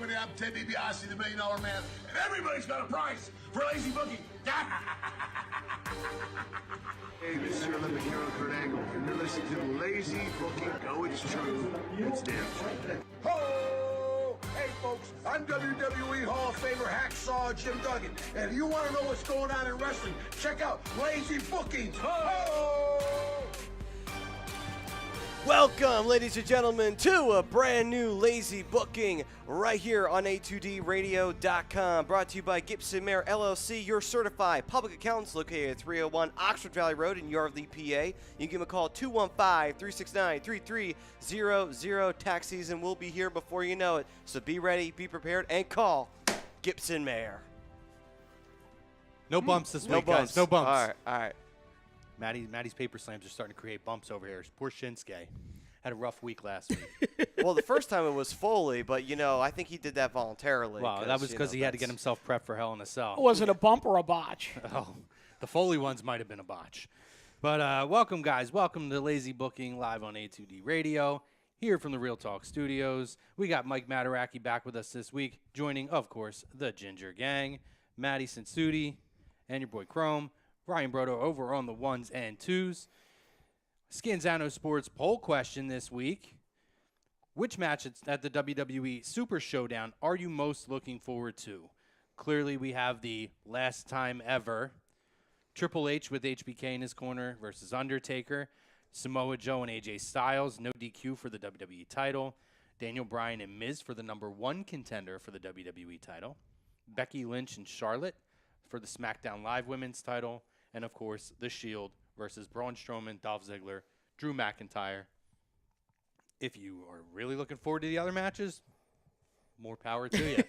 everybody. I'm Ted DiBiase, the $1 Million Man, and everybody's got a price for lazy booking. Hey, this is your Olympic hero, Kurt Angle, and you're listening to Lazy Booking. No, it's true. It's damn true. Ho! Hey, folks, I'm WWE Hall of Famer Hacksaw Jim Duggan, and if you want to know what's going on in wrestling, check out Lazy Bookings. Ho! Welcome, ladies and gentlemen, to a brand new Lazy Booking right here on A2DRadio.com. Brought to you by Gibson Mayer LLC, your certified public accountants located at 301 Oxford Valley Road in Yardley, PA. You can give them a call, 215-369-3300. Tax season will be here before you know it, so be ready, be prepared, and call Gibson Mayer. No bumps this week, guys. No bumps. All right. Maddie's paper slams are starting to create bumps over here. Poor Shinsuke. Had a rough week last week. Well, the first time it was Foley, but, I think he did that voluntarily. Wow, that was because he had to get himself prepped for Hell in a Cell. Was it a bump or a botch? Oh, the Foley ones might have been a botch. But welcome, guys. Welcome to Lazy Booking live on A2D Radio, here from the Real Talk Studios. We got Mike Materacky back with us this week, joining, of course, the Ginger Gang, Maddie Sensuti, and your boy Chrome. Brian Brodo over on the ones and twos. Scanzano Sports poll question this week. Which match at the WWE Super Showdown are you most looking forward to? Clearly, we have the last time ever Triple H with HBK in his corner versus Undertaker. Samoa Joe and AJ Styles, no DQ for the WWE title. Daniel Bryan and Miz for the #1 contender for the WWE title. Becky Lynch and Charlotte for the SmackDown Live Women's title. And, of course, The Shield versus Braun Strowman, Dolph Ziggler, Drew McIntyre. If you are really looking forward to the other matches, more power to you.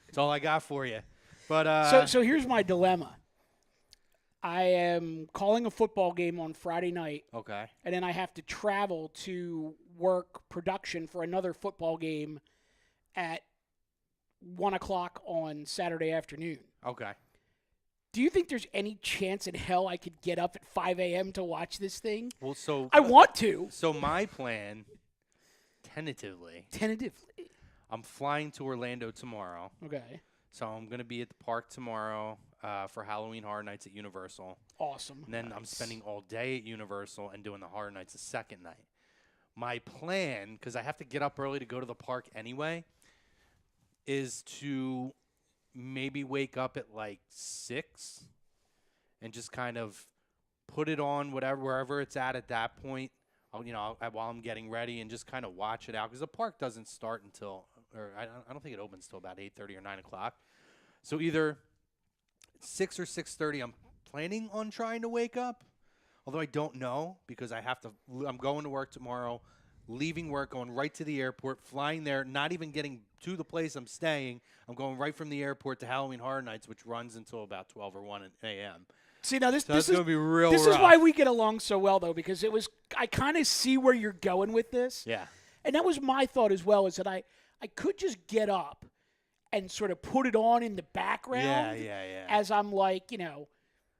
That's all I got for you. But So here's my dilemma. I am calling a football game on Friday night. Okay. And then I have to travel to work production for another football game at 1 o'clock on Saturday afternoon. Okay. Do you think there's any chance in hell I could get up at 5 a.m. to watch this thing? Well, so I want to. So my plan, tentatively, I'm flying to Orlando tomorrow. Okay. So I'm going to be at the park tomorrow for Halloween Horror Nights at Universal. Awesome. And then I'm spending all day at Universal and doing the Horror Nights the second night. My plan, because I have to get up early to go to the park anyway, is to maybe wake up at like 6 and just kind of put it on wherever it's at that point. While I'm getting ready and just kind of watch it out, because the park doesn't start until, or I don't think it opens till about 8:30 or 9 o'clock. So either 6 or 6:30, I'm planning on trying to wake up, although I don't know because I'm going to work tomorrow, leaving work, going right to the airport, flying there, not even getting to the place I'm staying. I'm going right from the airport to Halloween Horror Nights, which runs until about 12 or 1 a.m. See, now this is going to be real This rough. is why we get along so well, though, because I kind of see where you're going with this. Yeah. And that was my thought as well, is that I could just get up and sort of put it on in the background as I'm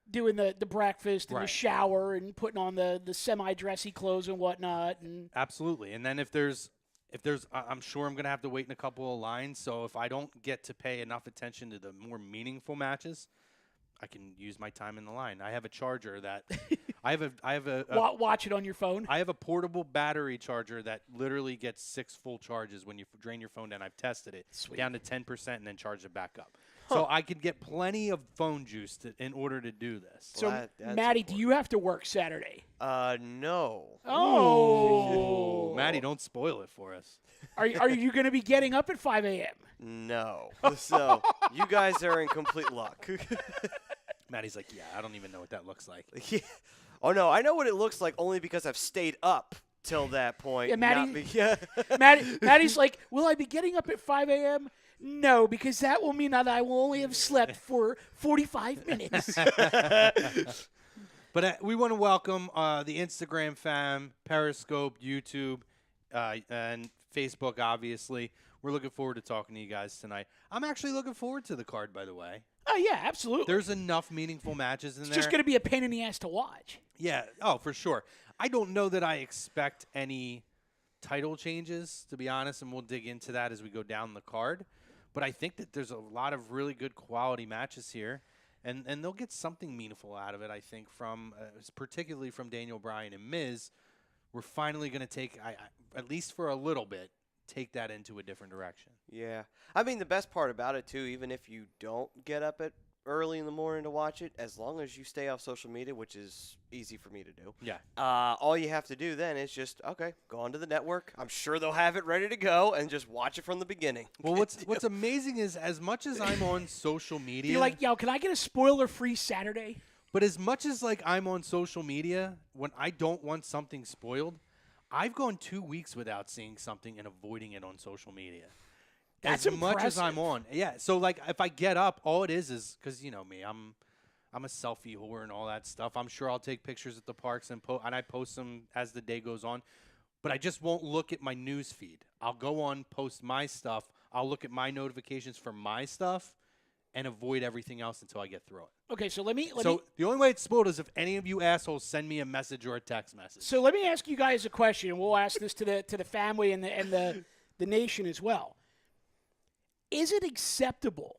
doing the breakfast and the shower and putting on the semi-dressy clothes and whatnot. And absolutely. And then if there's I'm sure I'm going to have to wait in a couple of lines. So if I don't get to pay enough attention to the more meaningful matches, I can use my time in the line. I have a charger that I have a watch it on your phone. I have a portable battery charger that literally gets 6 full charges when you drain your phone down. I've tested it. Sweet. Down to 10% and then charge it back up. So I could get plenty of phone juice in order to do this. So, that's Maddie, important. do you have to work Saturday? No. Oh. Maddie, don't spoil it for us. Are you going to be getting up at 5 a.m.? No. So you guys are in complete luck. Maddie's like, yeah, I don't even know what that looks like. Yeah. Oh, no, I know what it looks like only because I've stayed up till that point. Yeah, Maddie's like, will I be getting up at 5 a.m.? No, because that will mean that I will only have slept for 45 minutes. But we want to welcome the Instagram fam, Periscope, YouTube, and Facebook, obviously. We're looking forward to talking to you guys tonight. I'm actually looking forward to the card, by the way. Oh, yeah, absolutely. There's enough meaningful matches in there. It's just going to be a pain in the ass to watch. Yeah, for sure. I don't know that I expect any title changes, to be honest, and we'll dig into that as we go down the card. But I think that there's a lot of really good quality matches here, and they'll get something meaningful out of it, I think, from particularly from Daniel Bryan and Miz. We're finally going to take, at least for a little bit, take that into a different direction. Yeah. I mean, the best part about it, too, even if you don't get up at early in the morning to watch it, as long as you stay off social media, which is easy for me to do. Yeah. All you have to do then is just, okay, go onto the network. I'm sure they'll have it ready to go and just watch it from the beginning. Well, what's amazing is as much as I'm on social media. You're like, yo, can I get a spoiler-free Saturday? But as much as like I'm on social media, when I don't want something spoiled, I've gone 2 weeks without seeing something and avoiding it on social media. That's as much as I'm impressive. on. Yeah. So like if I get up, all it is because you know me, I'm a selfie whore and all that stuff. I'm sure I'll take pictures at the parks and I post them as the day goes on. But I just won't look at my news feed. I'll go on, post my stuff. I'll look at my notifications for my stuff and avoid everything else until I get through it. Okay, so let me The only way it's spoiled is if any of you assholes send me a message or a text message. So let me ask you guys a question, and we'll ask this to the family and the nation as well. Is it acceptable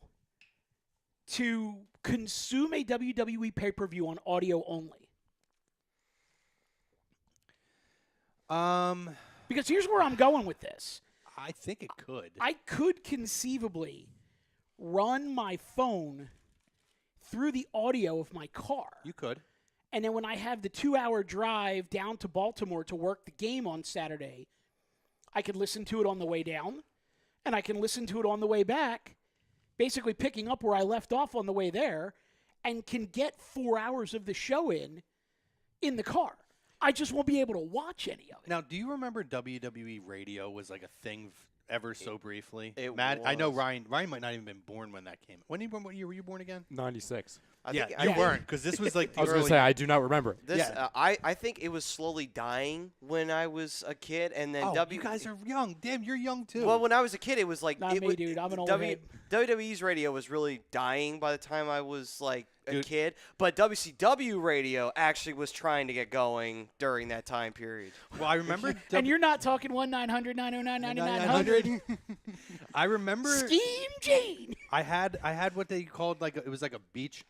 to consume a WWE pay-per-view on audio only? Because here's where I'm going with this. I think it could. I could conceivably run my phone through the audio of my car. You could. And then when I have the 2-hour drive down to Baltimore to work the game on Saturday, I could listen to it on the way down, and I can listen to it on the way back, basically picking up where I left off on the way there, and can get 4 hours of the show in the car. I just won't be able to watch any of it. Now, do you remember WWE Radio was like a thing ever so briefly? It Matt, I know was. Ryan might not even been born when that came. What year were you born again? 96. You weren't, because this was like the I was going early. to say, I do not remember it. This, Yeah. I think it was slowly dying when I was a kid, and then you guys are young. Damn, you're young too. Well, when I was a kid, it was like Not me, dude. I'm an old head. WWE's radio was really dying by the time I was like a Dude. kid, but WCW radio actually was trying to get going during that time period. Well, I remember. And you're not talking 1-900-909-9900. I remember. Scheme Gene. I had what they called like it was like a beach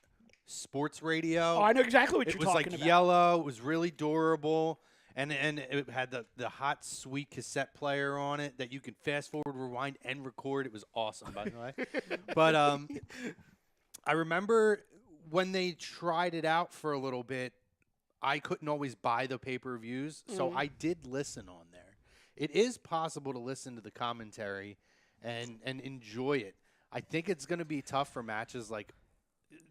sports radio. Oh, I know exactly what It you're was talking like about. yellow. It was really durable, and it had the hot sweet cassette player on it that you could fast forward, rewind, and record. It was awesome, by the way. But I remember when they tried it out for a little bit, I couldn't always buy the pay-per-views, so I did listen on there. It is possible to listen to the commentary and enjoy it. I think it's going to be tough for matches like.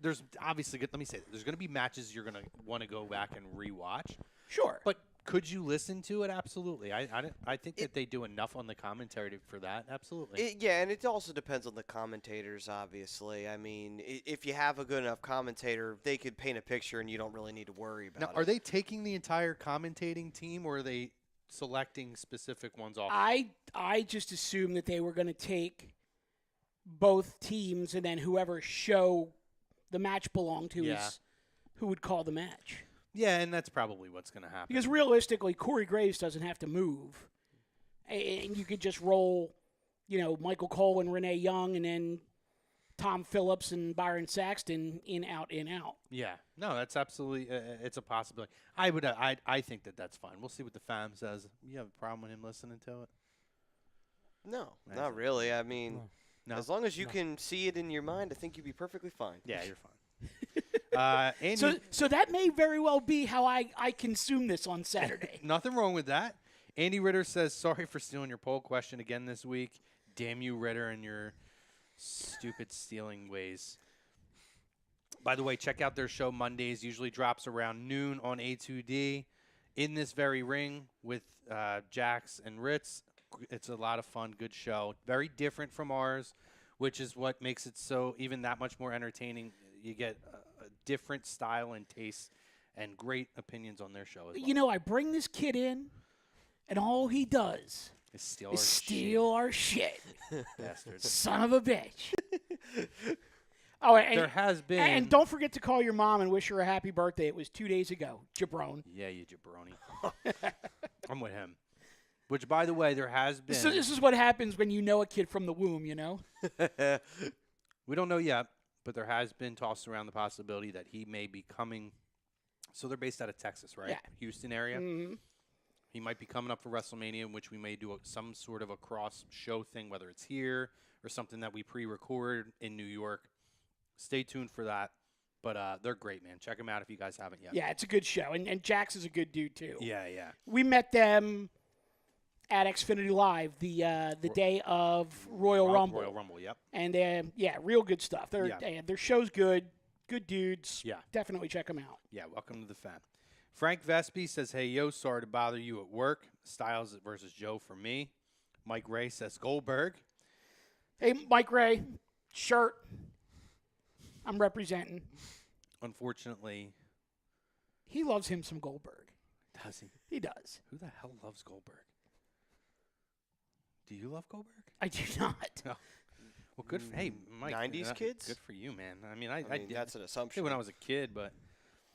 There's obviously, let me say, there's going to be matches you're going to want to go back and rewatch. Sure. But could you listen to it? Absolutely. I think that they do enough on the commentary for that. Absolutely. Yeah, and it also depends on the commentators, obviously. I mean, if you have a good enough commentator, they could paint a picture and you don't really need to worry about Now, it. are they taking the entire commentating team, or are they selecting specific ones off? I just assumed that they were going to take both teams, and then whoever show the match belonged to is who would call the match. Yeah, and that's probably what's going to happen. Because realistically, Corey Graves doesn't have to move. And you could just roll, Michael Cole and Renee Young, and then Tom Phillips and Byron Saxton in, out. Yeah. No, that's absolutely it's a possibility. I think that's fine. We'll see what the fam says. You have a problem with him listening to it? No, not really. I mean, No. as long as you can see it in your mind, I think you'd be perfectly fine. Yeah, you're fine. Andy, So that may very well be how I consume this on Saturday. nothing wrong with that. Andy Ritter says, sorry for stealing your poll question again this week. Damn you, Ritter, and your stupid stealing ways. By the way, check out their show Mondays. Usually drops around noon on A2D. In this very ring with Jax and Ritz. It's a lot of fun, good show. Very different from ours, which is what makes it so even that much more entertaining. You get a different style and taste and great opinions on their show as well. I bring this kid in, and all he does Is steal is our steal our shit. bastards. Son of a bitch. Oh, and, There has been. and don't forget to call your mom and wish her a happy birthday. It was 2 days ago, jabron. Yeah, you jabroni. I'm with him. Which, by the way, there has been. So this is what happens when you know a kid from the womb, you know? We don't know yet, but there has been tossed around the possibility that he may be coming. So they're based out of Texas, right? Yeah. Houston area. Mm-hmm. He might be coming up for WrestleMania, in which we may do some sort of a cross-show thing, whether it's here or something that we pre-record in New York. Stay tuned for that. But they're great, man. Check them out if you guys haven't yet. Yeah, it's a good show. And Jax is a good dude, too. Yeah, yeah. We met them at Xfinity Live the day of Royal Rumble. Royal Rumble, yep. And, yeah, real good stuff. Their show's good. Good dudes. Yeah. Definitely check them out. Yeah, welcome to the fam. Frank Vespi says, hey, yo, sorry to bother you at work. Styles versus Joe for me. Mike Ray says Goldberg. Hey, Mike Ray, shirt. I'm representing. Unfortunately. He loves him some Goldberg. Does he? He does. Who the hell loves Goldberg? Do you love Goldberg? I do not. No. Well, good for, hey, Mike. 90s kids? Good for you, man. I mean, did. That's an assumption. When I was a kid, but.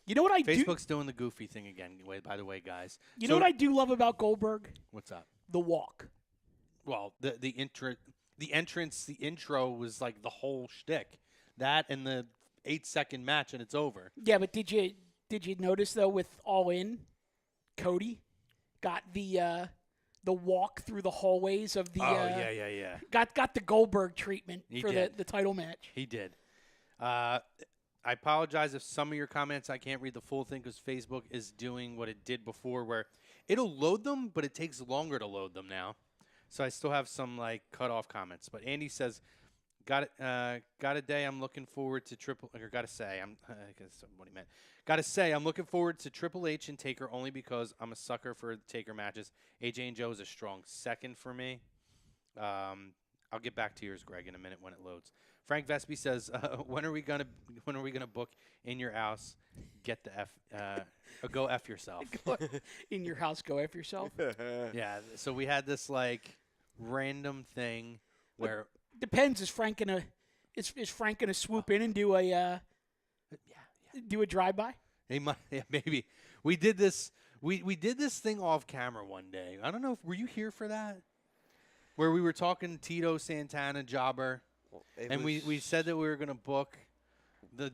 You know what I do? Facebook's doing the goofy thing again, by the way, guys. You know what I do love about Goldberg? What's up? The walk. Well, the intro was like the whole shtick. That and the 8-second match, and it's over. Yeah, but did you notice though with All In, Cody got the walk through the hallways of the. Yeah. Got the Goldberg treatment He for did. the title match. He did. I apologize if some of your comments I can't read the full thing because Facebook is doing what it did before, where it'll load them, but it takes longer to load them now. So I still have some like cut off comments. But Andy says, got a day I'm looking forward to Triple. Or gotta say, I guess what he meant. Gotta say, I'm looking forward to Triple H and Taker only because I'm a sucker for Taker matches. AJ and Joe is a strong second for me. I'll get back to yours, Greg, in a minute when it loads. Frank Vespi says, when are we gonna book in your house? Get the F, go F yourself. In your house, go F yourself. Yeah. So we had this like random thing where depends. Is Frank gonna swoop in and do a do a drive by? He might, yeah, maybe. We did this. We did this thing off camera one day. I don't know if were you here for that, where we were talking Tito, Santana, Jobber. And we said that we were going to book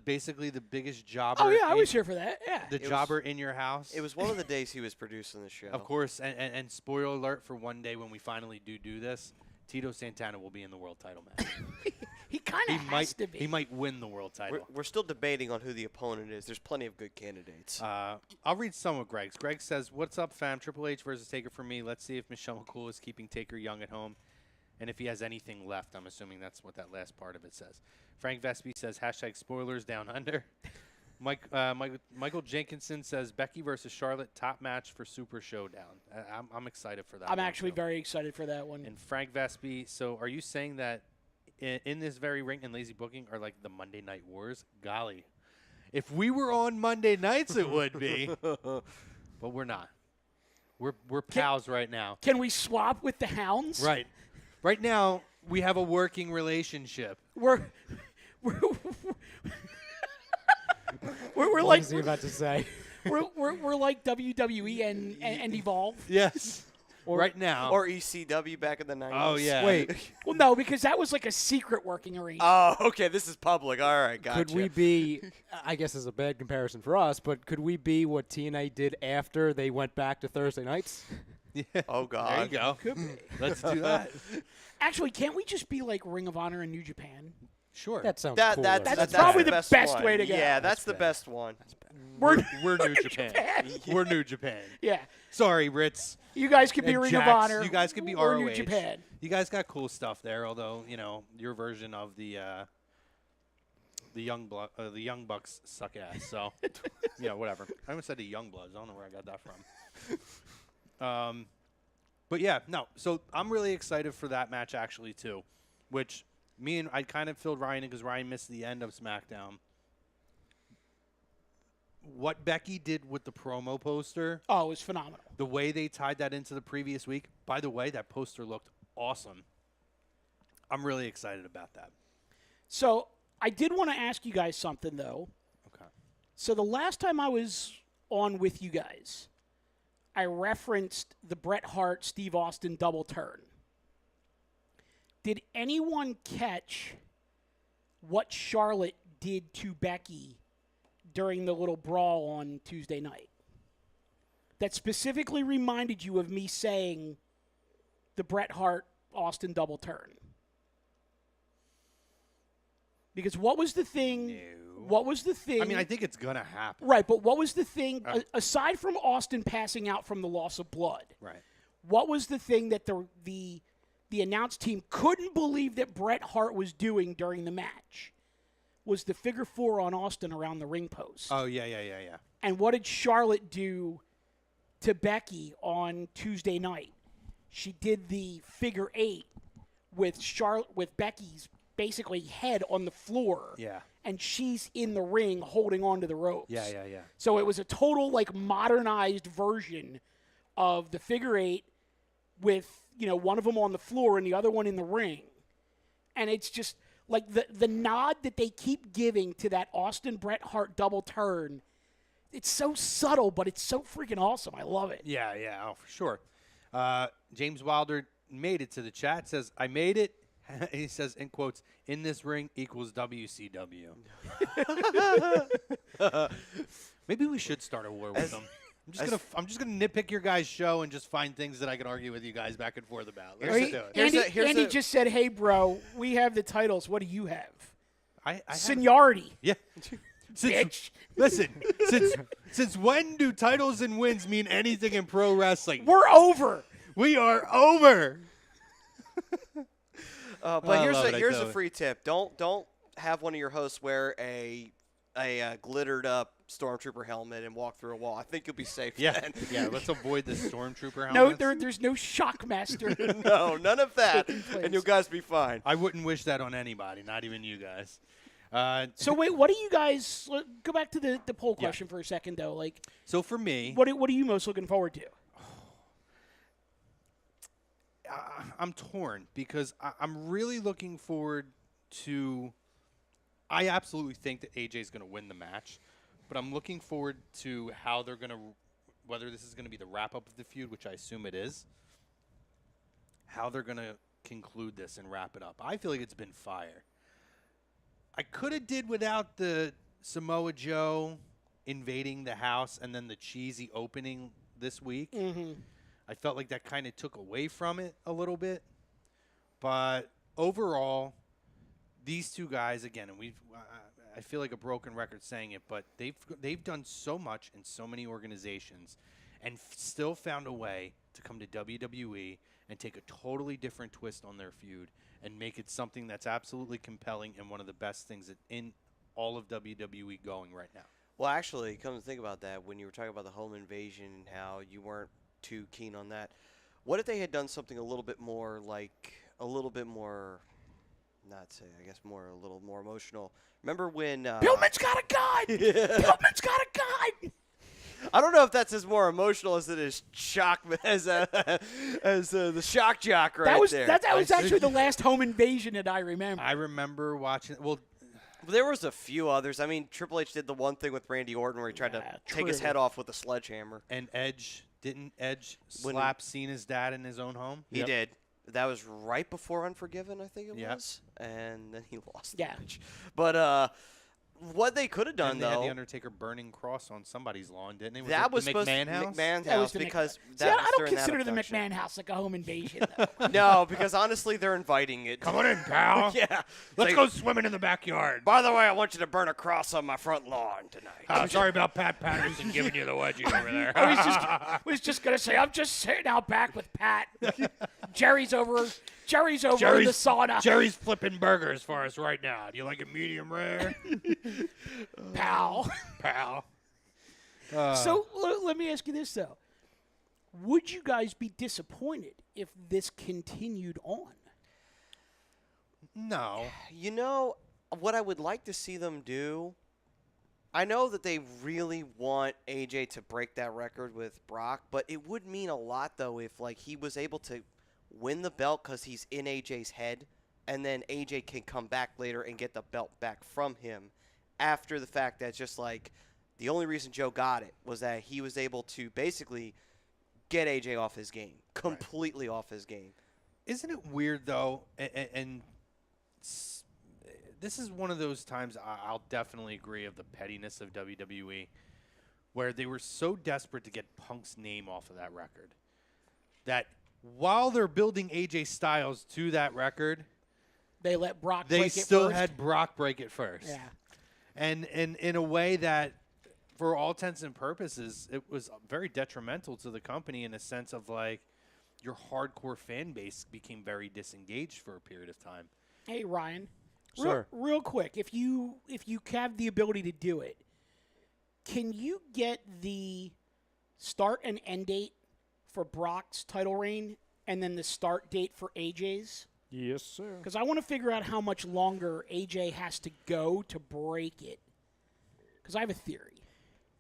basically the biggest jobber. Oh, yeah, I was here for that, yeah. The jobber in your house. It was one of the days he was producing the show. Of course, and spoiler alert for one day when we finally do this, Tito Santana will be in the world title match. He kind of has to be. He might win the world title. We're still debating on who the opponent is. There's plenty of good candidates. I'll read some of Greg's. Greg says, what's up, fam? Triple H versus Taker for me. Let's see if Michelle McCool is keeping Taker young at home. And if he has anything left, I'm assuming that's what that last part of it says. Frank Vespi says, hashtag spoilers down under. Michael Jenkinson says, Becky versus Charlotte, top match for Super Showdown. I'm excited for that. I'm actually very excited for that one. And Frank Vespi, so are you saying that in this very ring and Lazy Booking are like the Monday Night Wars? Golly. If we were on Monday nights, it would be. But we're not. We're pals right now. Can we swap with the Hounds? Right. Right now, we have a working relationship. We're what like. is he about to say? We're like WWE and Evolve. Yes. Right now. Or ECW back in the 90s. Oh, yeah. Wait, Well, no, because that was like a secret working arrangement. Oh, okay. This is public. All right, gotcha. could we be, I guess it's a bad comparison for us, but could we be what TNA did after they went back to Thursday nights? Yeah. Oh, God. There you go. Could be. Let's do that. Actually, can't we just be like Ring of Honor and New Japan? Sure. That sounds That, cool. That's probably the best one. way to go. Yeah, That's that's the bad. best one. We're New Japan. We're New Japan. Yeah. Sorry, Ritz. You guys could be And Ring of Jax, Honor. You guys could be or ROH. New Japan. You guys got cool stuff there, although, you know, your version of the Young Bucks suck ass. So, you know, whatever. I almost said the Young Bloods. I don't know where I got that from. But, yeah, no. So I'm really excited for that match, actually, too, which I kind of filled Ryan in because Ryan missed the end of SmackDown. What Becky did with the promo poster, Oh, it was phenomenal. the way they tied that into the previous week, by the way, that poster looked awesome. I'm really excited about that. So I did want to ask you guys something, though. Okay. So the last time I was on with you guys, I referenced the Bret Hart Steve Austin double turn. Did anyone catch what Charlotte did to Becky during the little brawl on Tuesday night? That specifically reminded you of me saying the Bret Hart Austin double turn. Because what was the thing? No. What was the thing? I mean, I think it's going to happen. Right, but what was the thing, aside from Austin passing out from the loss of blood, Right. what was the thing that the announce team couldn't believe that Bret Hart was doing during the match? Was the figure four on Austin around the ring post. Oh, yeah. And what did Charlotte do to Becky on Tuesday night? She did the figure eight with Becky's basically head on the floor. Yeah. And she's in the ring holding onto the ropes. Yeah. So it was a total modernized version of the figure eight with, one of them on the floor and the other one in the ring. And it's just like the nod that they keep giving to that Austin Bret Hart double turn. It's so subtle, but it's so freaking awesome. I love it. Yeah. Oh, for sure. James Wilder made it to the chat. Says, I made it. He says, in quotes, in this ring equals WCW. Maybe we should start a war with them. I'm just gonna nitpick your guys' show and just find things that I can argue with you guys back and forth about. Let's do it. Andy just said, "Hey, bro, we have the titles. What do you have?" I Seniority. Yeah. Bitch. Listen, since when do titles and wins mean anything in pro wrestling? We're over. We are over. But here's a free tip. Don't have one of your hosts wear a glittered up stormtrooper helmet and walk through a wall. I think you'll be safe. Then. Yeah. Let's avoid the stormtrooper helmet. No, there's no Shockmaster. No, none of that, and you guys be fine. I wouldn't wish that on anybody, not even you guys. So wait, what do you guys? Go back to the poll question for a second, though. So for me, what are you most looking forward to? I'm torn because I'm really looking forward to. I absolutely think that AJ is going to win the match, but I'm looking forward to how they're going to, whether this is going to be the wrap up of the feud, which I assume it is, how they're going to conclude this and wrap it up. I feel like it's been fire. I could have did without the Samoa Joe invading the house and then the cheesy opening this week. Mm-hmm. I felt like that kind of took away from it a little bit. But overall, these two guys, again, and I feel like a broken record saying it, but they've done so much in so many organizations and still found a way to come to WWE and take a totally different twist on their feud and make it something that's absolutely compelling and one of the best things in all of WWE going right now. Well, actually, come to think about that, when you were talking about the home invasion and how you weren't too keen on that, what if they had done something a little bit more, a little more emotional? Remember when Pillman's got a gun. Pillman's got a gun. I don't know if that's as more emotional as it is shock as the shock jock right there. That was actually the last home invasion that I remember. I remember watching. Well, there was a few others. I mean, Triple H did the one thing with Randy Orton where he tried to take his head off with a sledgehammer. And didn't Edge slap Cena's dad in his own home? He did. That was right before Unforgiven, I think it was. And then he lost the match. But what they could have done, they had the Undertaker burning cross on somebody's lawn, didn't they? That was the McMahon house? McMahon's That was house the because I don't consider the McMahon house like a home invasion, though. No, because honestly, they're inviting it. Come on in, pal. Yeah. Let's go swimming in the backyard. By the way, I want you to burn a cross on my front lawn tonight. Sorry about Pat Patterson giving you the wedgie over there. I was just going to say, I'm just sitting out back with Pat. Jerry's over in the sauna. Jerry's flipping burgers for us right now. Do you like a medium rare? Pal. So let me ask you this, though. Would you guys be disappointed if this continued on? No. You know, what I would like to see them do, I know that they really want AJ to break that record with Brock, but it would mean a lot, though, if he was able to win the belt because he's in AJ's head, and then AJ can come back later and get the belt back from him after the fact. That's just the only reason Joe got it was that he was able to basically get AJ off his game, completely off his game. Isn't it weird, though, and this is one of those times I'll definitely agree of the pettiness of WWE, where they were so desperate to get Punk's name off of that record that while they're building AJ Styles to that record, they let Brock they break it still first. had Brock break it first. Yeah. And in a way that, for all intents and purposes, it was very detrimental to the company in a sense of, like, your hardcore fan base became very disengaged for a period of time. Hey, Ryan. Sir. Real quick, if you have the ability to do it, can you get the start and end date for Brock's title reign and then the start date for AJ's? Yes, sir. Because I want to figure out how much longer AJ has to go to break it. Because I have a theory.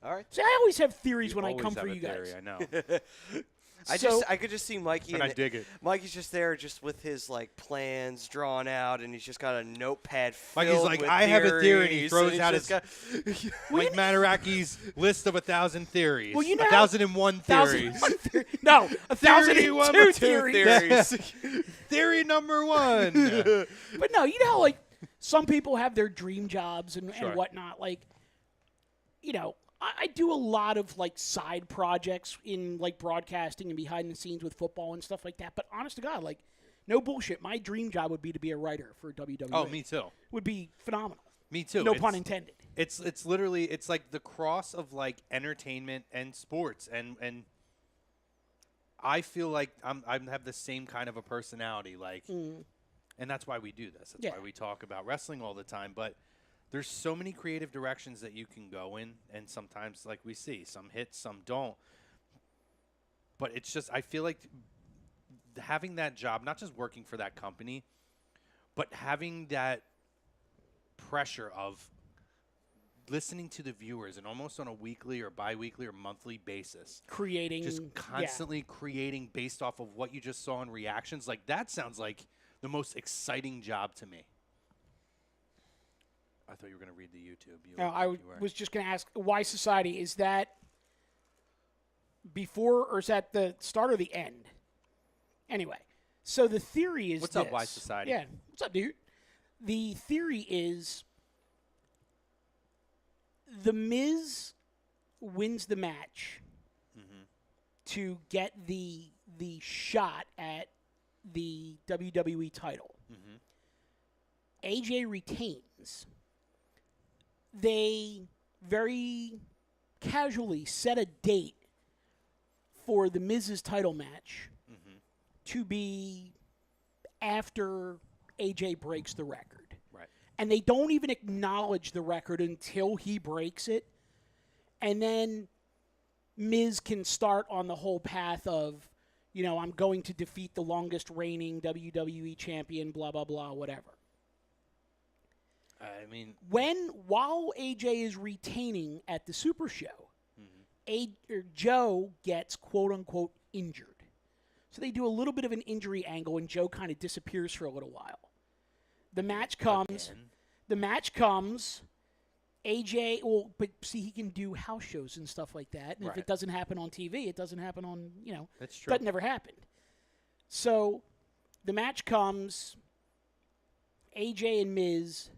All right. See, I always have theories when I always come have for a you theory, guys. I know. I could just see Mikey And I dig it. Mikey's just there, just with his like plans drawn out, and he's just got a notepad filled Mikey's like, with I have a theory, and he theories, throws he's out just his got- Mike Mataracky's list of 1,000 theories. Well, you know 1,001 theories. No, 1,002 theories. Theory number 1. But no, you know how, like, some people have their dream jobs and Sure. whatnot. Like, you know, I do a lot of, like, side projects in, like, broadcasting and behind the scenes with football and stuff like that. But honest to God, like, no bullshit. My dream job would be to be a writer for WWE. Oh, me too. Would be phenomenal. Me too. No pun intended. It's literally, it's like the cross of, like, entertainment and sports. And I feel like I have the same kind of a personality. Like, and that's why we do this. That's Yeah. why we talk about wrestling all the time. But there's so many creative directions that you can go in, and sometimes, like we see, some hit, some don't. But it's just, I feel like having that job, not just working for that company, but having that pressure of listening to the viewers and almost on a weekly or bi-weekly or monthly basis. Creating. Just constantly creating based off of what you just saw in reactions. Like, that sounds like the most exciting job to me. I thought you were going to read the YouTube. No, I was just going to ask, why Society, is that before or is that the start or the end? Anyway, so the theory is What's up, Why Society? Yeah, what's up, dude? The theory is The Miz wins the match to get the shot at the WWE title. AJ retains. They very casually set a date for the Miz's title match to be after AJ breaks the record. Right. And they don't even acknowledge the record until he breaks it. And then Miz can start on the whole path of, you know, I'm going to defeat the longest reigning WWE champion, blah, blah, blah, whatever. I mean, While AJ is retaining at the Super Show, Joe gets quote-unquote injured. So they do a little bit of an injury angle, and Joe kind of disappears for a little while. The match comes. AJ, well, but see, he can do house shows and stuff like that. And if it doesn't happen on TV, it doesn't happen on, you know. That's true. That never happened. So the match comes. AJ and Miz.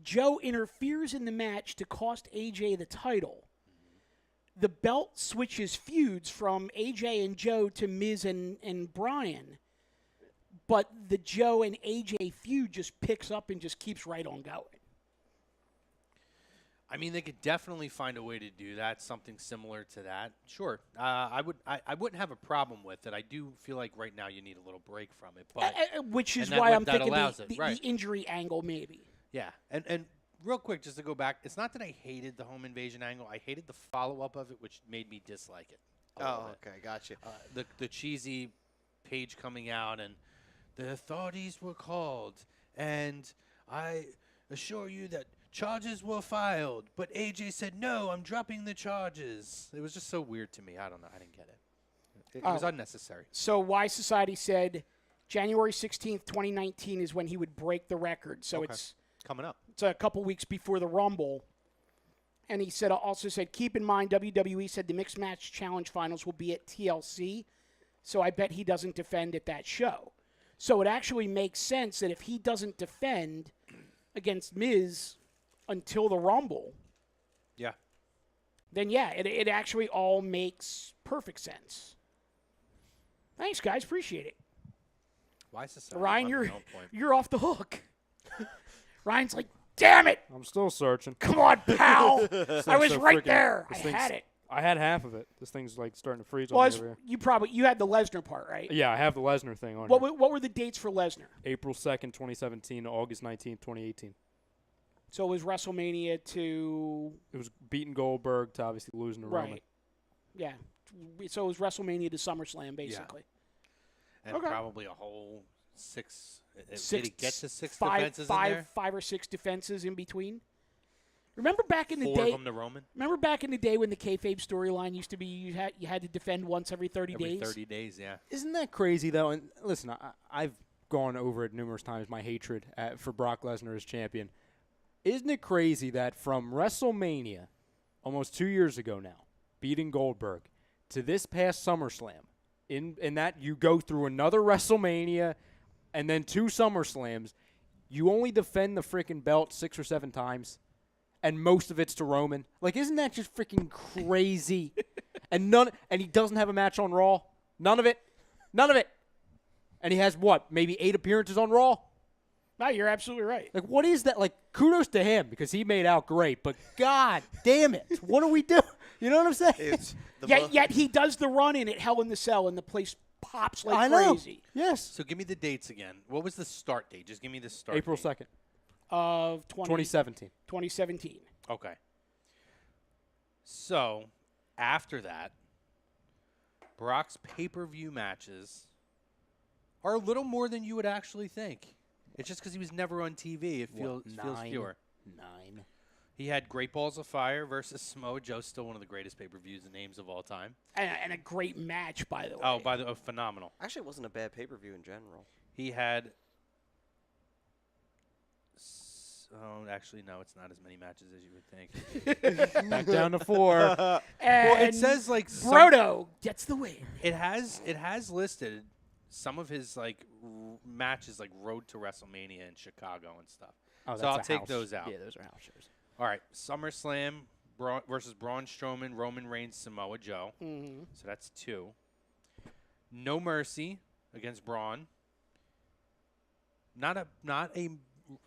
Joe interferes in the match to cost AJ the title. The belt switches feuds from AJ and Joe to Miz and Bryan. But the Joe and AJ feud just picks up and just keeps right on going. I mean, they could definitely find a way to do that, something similar to that. Sure, I wouldn't have a problem with it. I do feel like right now you need a little break from it, but which is and that why would- I'm that thinking allows the it, right. injury angle maybe. Yeah, and real quick, just to go back, it's not that I hated the home invasion angle. I hated the follow-up of it, which made me dislike it. a little Oh, bit. okay, gotcha. The cheesy page coming out, and the authorities were called, and I assure you that charges were filed, but AJ said, no, I'm dropping the charges. It was just so weird to me. I don't know. I didn't get it. It was unnecessary. So Why Society said January 16th, 2019 is when he would break the record. So Okay. Coming up. it's a couple weeks before the Rumble. And he also said, keep in mind, WWE said the Mixed Match Challenge Finals will be at TLC, so I bet he doesn't defend at that show. So it actually makes sense that if he doesn't defend against Miz until the Rumble, Yeah. then yeah, it actually all makes perfect sense. Thanks, guys. Appreciate it. Why is this Ryan, you're off the hook. Ryan's like, damn it. I'm still searching. Come on, pal. I was so right freaking- there. I this thing's- had it. I had half of it. This thing's like starting to freeze Well, on me over here. you had the Lesnar part, right? Yeah, I have the Lesnar thing on What here. were the dates for Lesnar? April 2nd, 2017 to August 19th, 2018. So it was WrestleMania to It was beating Goldberg to obviously losing to Roman. right. Yeah. So it was WrestleMania to SummerSlam, basically. And Okay. probably a whole six. Did Six, he get to six five, defenses five, in there? 5 or 6 defenses in between. Remember back in the 4 day? of them to Roman? Remember back in the day when the kayfabe storyline used to be you had to defend once every 30 Every days? 30 days, yeah. Isn't that crazy, though? And listen, I've gone over it numerous times, my hatred for Brock Lesnar as champion. Isn't it crazy that from WrestleMania, almost 2 years ago now, beating Goldberg, to this past SummerSlam, in that you go through another WrestleMania and then 2 SummerSlams, you only defend the freaking belt 6 or 7 times, and most of it's to Roman. Like, isn't that just freaking crazy? And he doesn't have a match on Raw. None of it. And he has what? Maybe 8 appearances on Raw. No, you're absolutely right. Like, what is that? Like, kudos to him because he made out great. But God damn it, what do we do? You know what I'm saying? It's the Yet he does the run in at Hell in the Cell, and the place pops like I know. crazy. Yes. So give me the dates again. What was the start date? Just give me the start April date. 2nd, Of 2017. 2017. Okay. So, after that, Brock's pay-per-view matches are a little more than you would actually think. It's just because he was never on TV. It feels fewer. 9. He had Great Balls of Fire versus Samoa Joe, still one of the greatest pay-per-views and names of all time. And a great match, by the way. Oh, phenomenal. Actually, it wasn't a bad pay-per-view in general. He had. Actually, no, it's not as many matches as you would think. Back down to 4. Well, And it says like Brodo gets the win. It has listed some of his like matches, like Road to WrestleMania in Chicago and stuff. Oh, so I'll that's a take house. those out. Yeah, those are house shows. All right, SummerSlam versus Braun Strowman, Roman Reigns, Samoa Joe. Mm-hmm. So that's 2. No Mercy against Braun. Not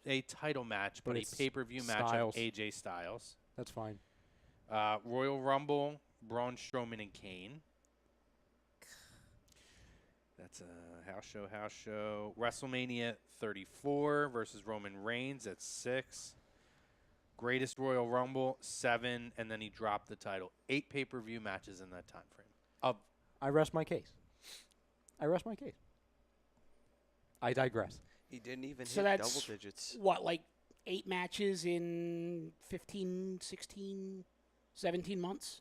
a title match, but a it's pay-per-view match Styles. of AJ Styles. That's fine. Royal Rumble, Braun Strowman and Kane. That's a house show. WrestleMania 34 versus Roman Reigns. That's 6. Greatest Royal Rumble, 7. And then he dropped the title. 8 pay-per-view matches in that time frame. I rest my case. I digress. He didn't even So hit that's double digits. what, like 8 matches in 15, 16, 17 months?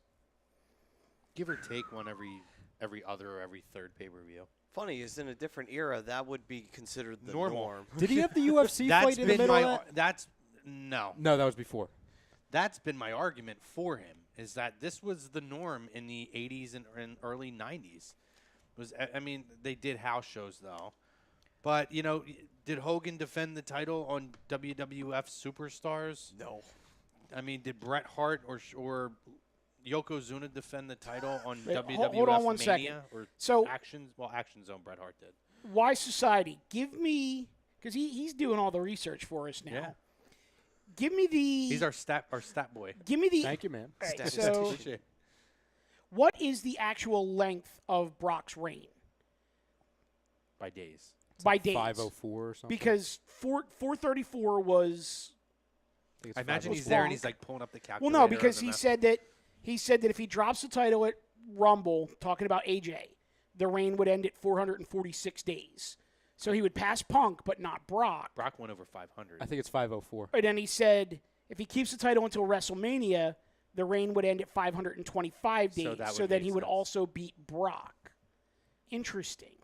Give or take one every other or every third pay-per-view. Funny is in a different era that would be considered the Normal. norm. Did he have the UFC That's fight in the been middle my of that? No, that was before. That's been my argument for him, is that this was the norm in the 80s and early 90s. They did house shows, though. But, did Hogan defend the title on WWF Superstars? No. Did Bret Hart or Yokozuna defend the title on Wait, WWF hold on one Mania? second. Or So- Action Zone, Bret Hart did. Why Society? Give me, because he's doing all the research for us now. Yeah. Give me the. He's our stat boy. Give me the. Thank you, man. All right, Statistician. so Appreciate it. what is the actual length of Brock's reign By days. by days? 504 or something. Because 434 was. think it's I imagine 504. he's there and Bonk. he's like pulling up the Well, calculator. no, because and he the said that if he drops the title at Rumble, talking about AJ, the reign would end at 446 days. So he would pass Punk, but not Brock. Brock went over 500. I think it's 504. And then he said if he keeps the title until WrestleMania, the reign would end at 525 days. So that So would then make he would sense. also beat Brock. Interesting.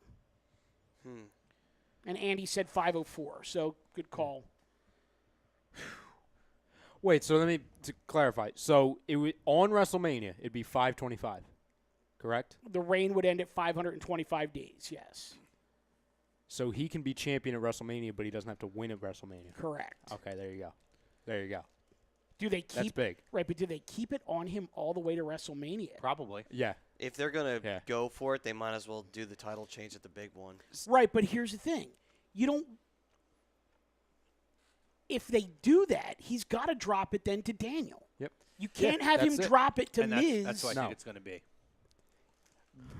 And Andy said 504, so good call. Wait, so let me to clarify. So on WrestleMania, it'd be 525, correct? The reign would end at 525 days, yes. So he can be champion at WrestleMania, but he doesn't have to win at WrestleMania. Correct. Okay, there you go. There you go. Do they keep That's big. Right, but do they keep it on him all the way to WrestleMania? Probably. Yeah. If they're going to go for it, they might as well do the title change at the big one. Right, but here's the thing. You don't if they do that, he's got to drop it then to Daniel. Yep. You can't have him drop it to and Miz. That's what I think it's going to be.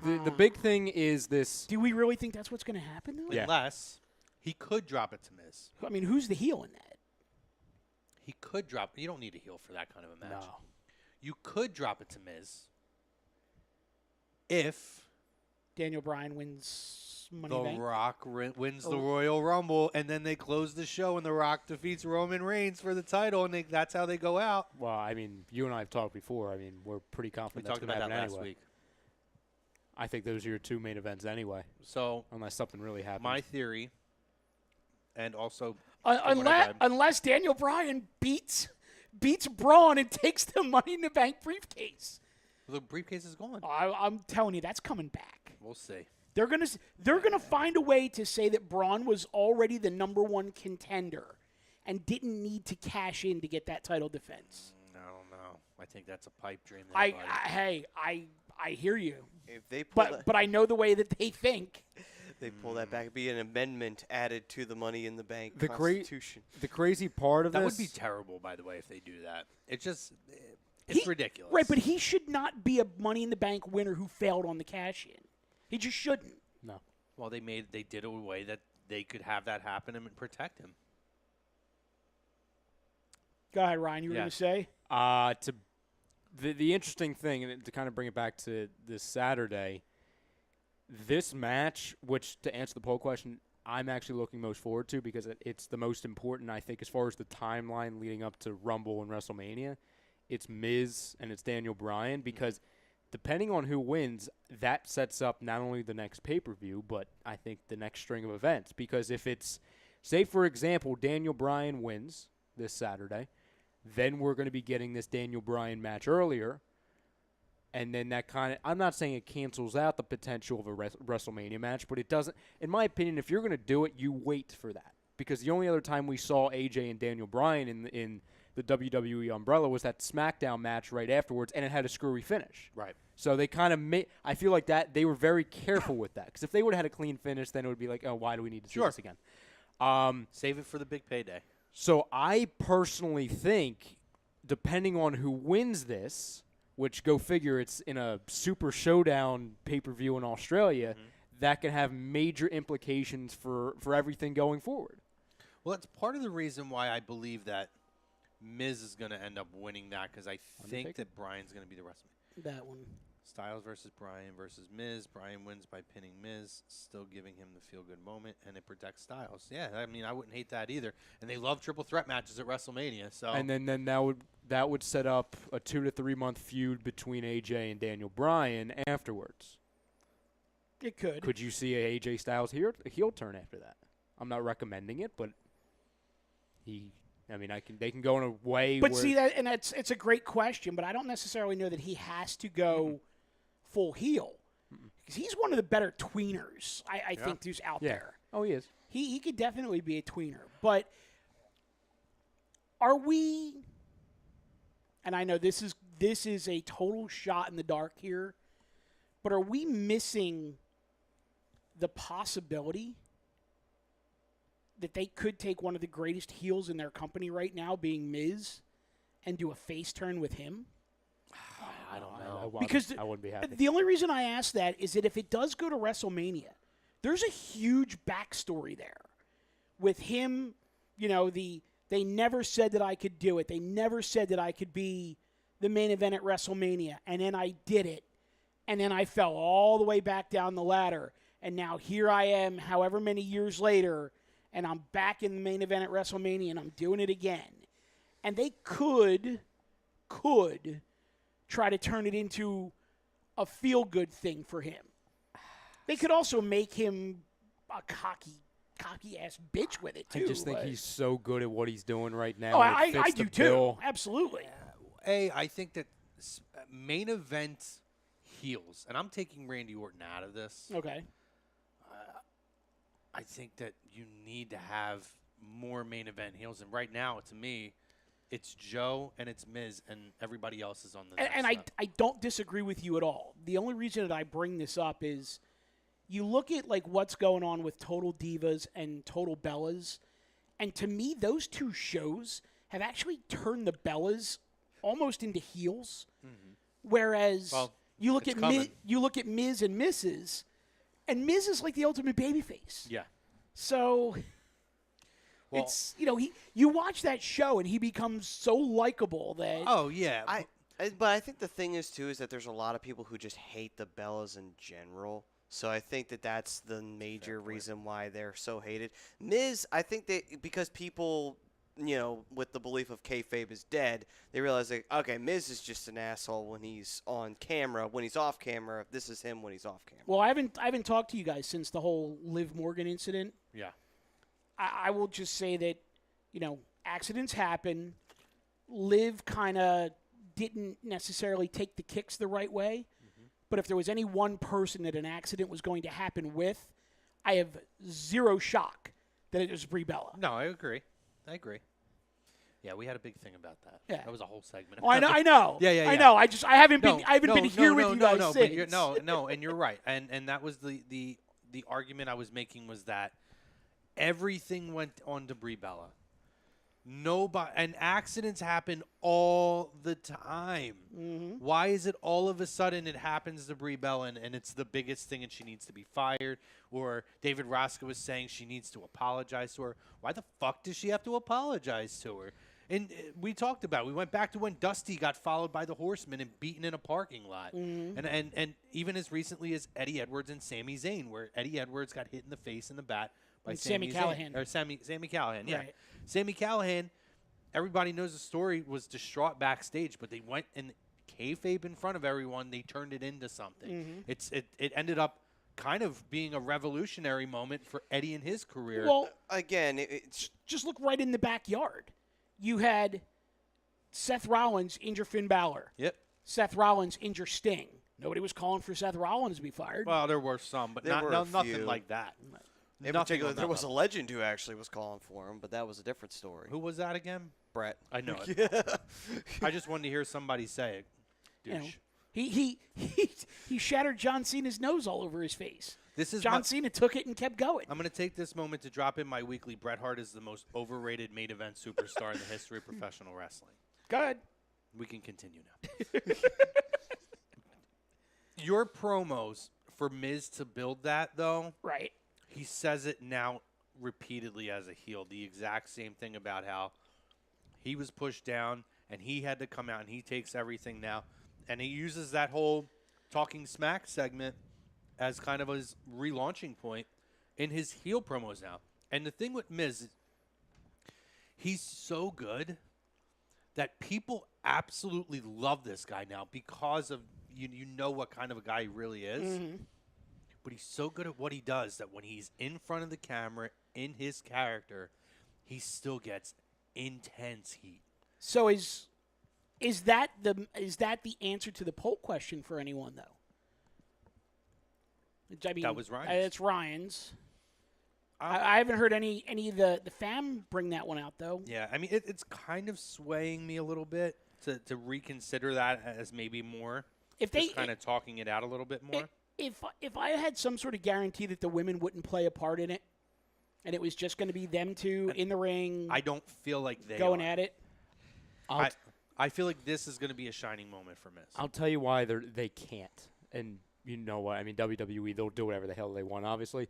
The big thing is this. Do we really think that's what's going to happen, though? Yeah. Unless he could drop it to Miz. I mean, who's the heel in that? He could drop it. You don't need a heel for that kind of a match. No. You could drop it to Miz if Daniel Bryan wins Money The in the Bank? Rock wins the Royal Rumble, and then they close the show, and The Rock defeats Roman Reigns for the title, and that's how they go out. Well, I mean, you and I have talked before. I mean, we're pretty We confident talked that's going about to that happen last anyway. week. I think those are your two main events anyway, So unless something really happens. my theory, and also Unless Daniel Bryan beats Braun and takes the Money in the Bank briefcase. the briefcase is gone. I'm telling you, that's coming back. We'll see. They're gonna find a way to say that Braun was already the number one contender and didn't need to cash in to get that title defense. I don't know. I think that's a pipe dream. I hear you, If they pull but I know the way that they think. they pull that back, it'd be an amendment added to the Money in the Bank The Constitution. The crazy part of That this would be terrible, by the way, if they do that. It's ridiculous. Right, but he should not be a Money in the Bank winner who failed on the cash in. He just shouldn't. no. Well, they did a way that they could have that happen and protect him. Go ahead, Ryan. You were going to say? The interesting thing, and to kind of bring it back to this Saturday, this match, which to answer the poll question, I'm actually looking most forward to because it's the most important, I think, as far as the timeline leading up to Rumble and WrestleMania. It's Miz and it's Daniel Bryan because depending on who wins, that sets up not only the next pay-per-view, but I think the next string of events. Because if it's, say, for example, Daniel Bryan wins this Saturday, then we're going to be getting this Daniel Bryan match earlier. And then that kind of, I'm not saying it cancels out the potential of a WrestleMania match, but it doesn't. In my opinion, if you're going to do it, you wait for that. Because the only other time we saw AJ and Daniel Bryan in the WWE umbrella was that SmackDown match right afterwards, and it had a screwy finish. Right. So they kind of I feel like that they were very careful with that. Because if they would have had a clean finish, then it would be like, oh, why do we need to see this again? Save it for the big payday. So I personally think, depending on who wins this, which go figure it's in a Super Showdown pay-per-view in Australia, that can have major implications for everything going forward. Well, that's part of the reason why I believe that Miz is going to end up winning that because I think that Bryan's going to be the WrestleMania. That one. Styles versus Bryan versus Miz. Bryan wins by pinning Miz, still giving him the feel-good moment, and it protects Styles. Yeah, I mean, I wouldn't hate that either. And they love triple threat matches at WrestleMania. So And then that would set up a 2 to 3 month feud between AJ and Daniel Bryan afterwards. It could. Could you see a AJ Styles heel turn after that? I'm not recommending it, but they can go in a way. But where see it's a great question, but I don't necessarily know that he has to go full heel because he's one of the better tweeners I think who's out there. Oh, he is. He could definitely be a tweener, but are we? And I know this is a total shot in the dark here, but are we missing the possibility that they could take one of the greatest heels in their company right now, being Miz, and do a face turn with him? I don't know. Because I wouldn't be happy. The only reason I ask that is that if it does go to WrestleMania, there's a huge backstory there with him. You know, they never said that I could do it. They never said that I could be the main event at WrestleMania, and then I did it, and then I fell all the way back down the ladder, and now here I am, however many years later, and I'm back in the main event at WrestleMania, and I'm doing it again. And they could try to turn it into a feel-good thing for him. They could also make him a cocky cocky ass bitch with it too. I just think he's so good at what he's doing right now. Oh, It fits I the do too. bill. Absolutely. I think that main event heels, and I'm taking Randy Orton out of this. Okay. I think that you need to have more main event heels, and right now, to me, it's Joe and it's Miz, and everybody else is on the next And step. I don't disagree with you at all. The only reason that I bring this up is you look at like what's going on with Total Divas and Total Bellas, and to me, those two shows have actually turned the Bellas almost into heels. Whereas you look at Miz and Mrs., and Miz is like the ultimate babyface. Yeah. So it's you watch that show and he becomes so likable that Oh yeah. But I think the thing is too is that there's a lot of people who just hate the Bellas in general. So I think that that's the major reason why they're so hated. Miz, I think that because people, with the belief of kayfabe is dead, they realize that, okay, Miz is just an asshole when he's on camera. When he's off camera, this is him when he's off camera. Well, I haven't talked to you guys since the whole Liv Morgan incident. Yeah. I will just say that, accidents happen. Liv kind of didn't necessarily take the kicks the right way. But if there was any one person that an accident was going to happen with, I have zero shock that it was Brie Bella. No, I agree. Yeah, we had a big thing about that. Yeah. That was a whole segment. Oh, I know. Yeah. I know. I haven't been here with you guys since. No, and you're right. And that was the argument I was making was that everything went on to Brie Bella. And accidents happen all the time. Why is it all of a sudden it happens to Brie Bella and it's the biggest thing and she needs to be fired? Or David Roscoe was saying she needs to apologize to her. Why the fuck does she have to apologize to her? And we talked about it. We went back to when Dusty got followed by the Horsemen and beaten in a parking lot. And even as recently as Eddie Edwards and Sami Zayn, where Eddie Edwards got hit in the face in the bat by Sami Callihan. Or Sami Callihan, yeah. Right. Sami Callihan, everybody knows the story, was distraught backstage, but they went and kayfabe in front of everyone. They turned it into something. It ended up kind of being a revolutionary moment for Eddie in his career. Well, Again, it's just look right in the backyard. You had Seth Rollins injure Finn Balor. Yep. Seth Rollins injure Sting. Nobody was calling for Seth Rollins to be fired. Well, there were some, but There were a nothing few. like that. in Nothing particular, on there that was a level. legend who actually was calling for him, but that was a different story. Who was that again? Brett. I know it. Yeah. I just wanted to hear somebody say it. You know, Douche. he shattered John Cena's nose all over his face. This is John Cena took it and kept going. I'm going to take this moment to drop in my weekly. Bret Hart is the most overrated main event superstar in the history of professional wrestling. Good. We can continue now. Your promos for Miz to build that, though, Right. he says it now repeatedly as a heel. The exact same thing about how he was pushed down and he had to come out and he takes everything now. And he uses that whole talking smack segment as kind of his relaunching point in his heel promos now. And the thing with Miz, he's so good that people absolutely love this guy now because of you know what kind of a guy he really is. But he's so good at what he does that when he's in front of the camera in his character, he still gets intense heat. So is that the answer to the poll question for anyone though? I mean, That was Ryan's. It's Ryan's. I haven't heard any of the fam bring that one out though. Yeah, I mean it's kind of swaying me a little bit to reconsider that as maybe more. If they just kind of talking it out a little bit more. If I had some sort of guarantee that the women wouldn't play a part in it, and it was just going to be them two in the ring, I don't feel like they going are. at it. I feel like this is going to be a shining moment for Miz. I'll tell you why they can't. And you know what? I mean, WWE, they'll do whatever the hell they want, obviously.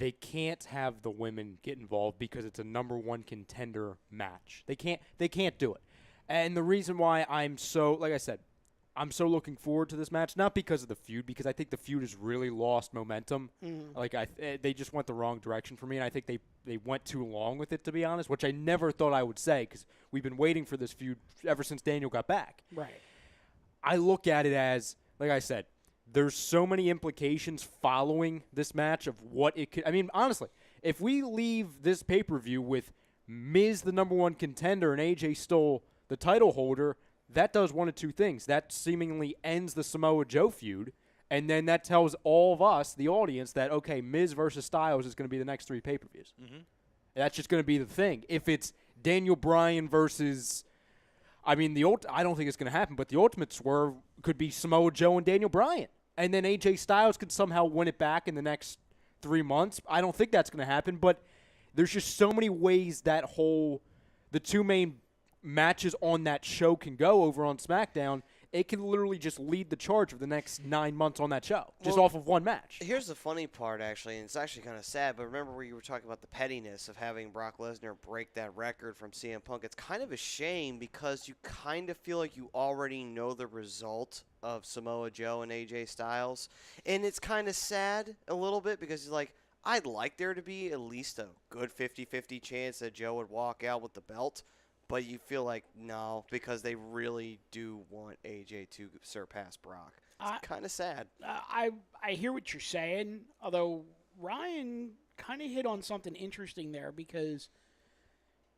They can't have the women get involved because it's a number one contender match. They can't do it. And the reason why I'm so, like I said, I'm so looking forward to this match, not because of the feud, because I think the feud has really lost momentum. Like they just went the wrong direction for me, and I think they went too long with it, to be honest, which I never thought I would say because we've been waiting for this feud ever since Daniel got back. Right. I look at it as, like I said, there's so many implications following this match of what it could. I mean, honestly, if we leave this pay-per-view with Miz the number one contender and AJ stole the title holder, that does one of two things. That seemingly ends the Samoa Joe feud, and then that tells all of us, the audience, that, okay, Miz versus Styles is going to be the next 3 pay-per-views. Mm-hmm. That's just going to be the thing. If it's Daniel Bryan versus, I mean, I don't think it's going to happen, but the ultimate swerve could be Samoa Joe and Daniel Bryan. And then AJ Styles could somehow win it back in the next 3 months. I don't think that's going to happen, but there's just so many ways that the 2 main matches on that show can go over on SmackDown. It can literally just lead the charge of the next 9 months on that show, just off of one match. Here's the funny part, actually, and it's actually kind of sad, but remember where you were talking about the pettiness of having Brock Lesnar break that record from CM Punk. It's kind of a shame because you kind of feel like you already know the result of Samoa Joe and AJ Styles, and it's kind of sad a little bit because he's like, I'd like there to be at least a good 50-50 chance that Joe would walk out with the belt. But you feel like, no, because they really do want AJ to surpass Brock. It's kind of sad. I hear what you're saying, although Ryan kind of hit on something interesting there because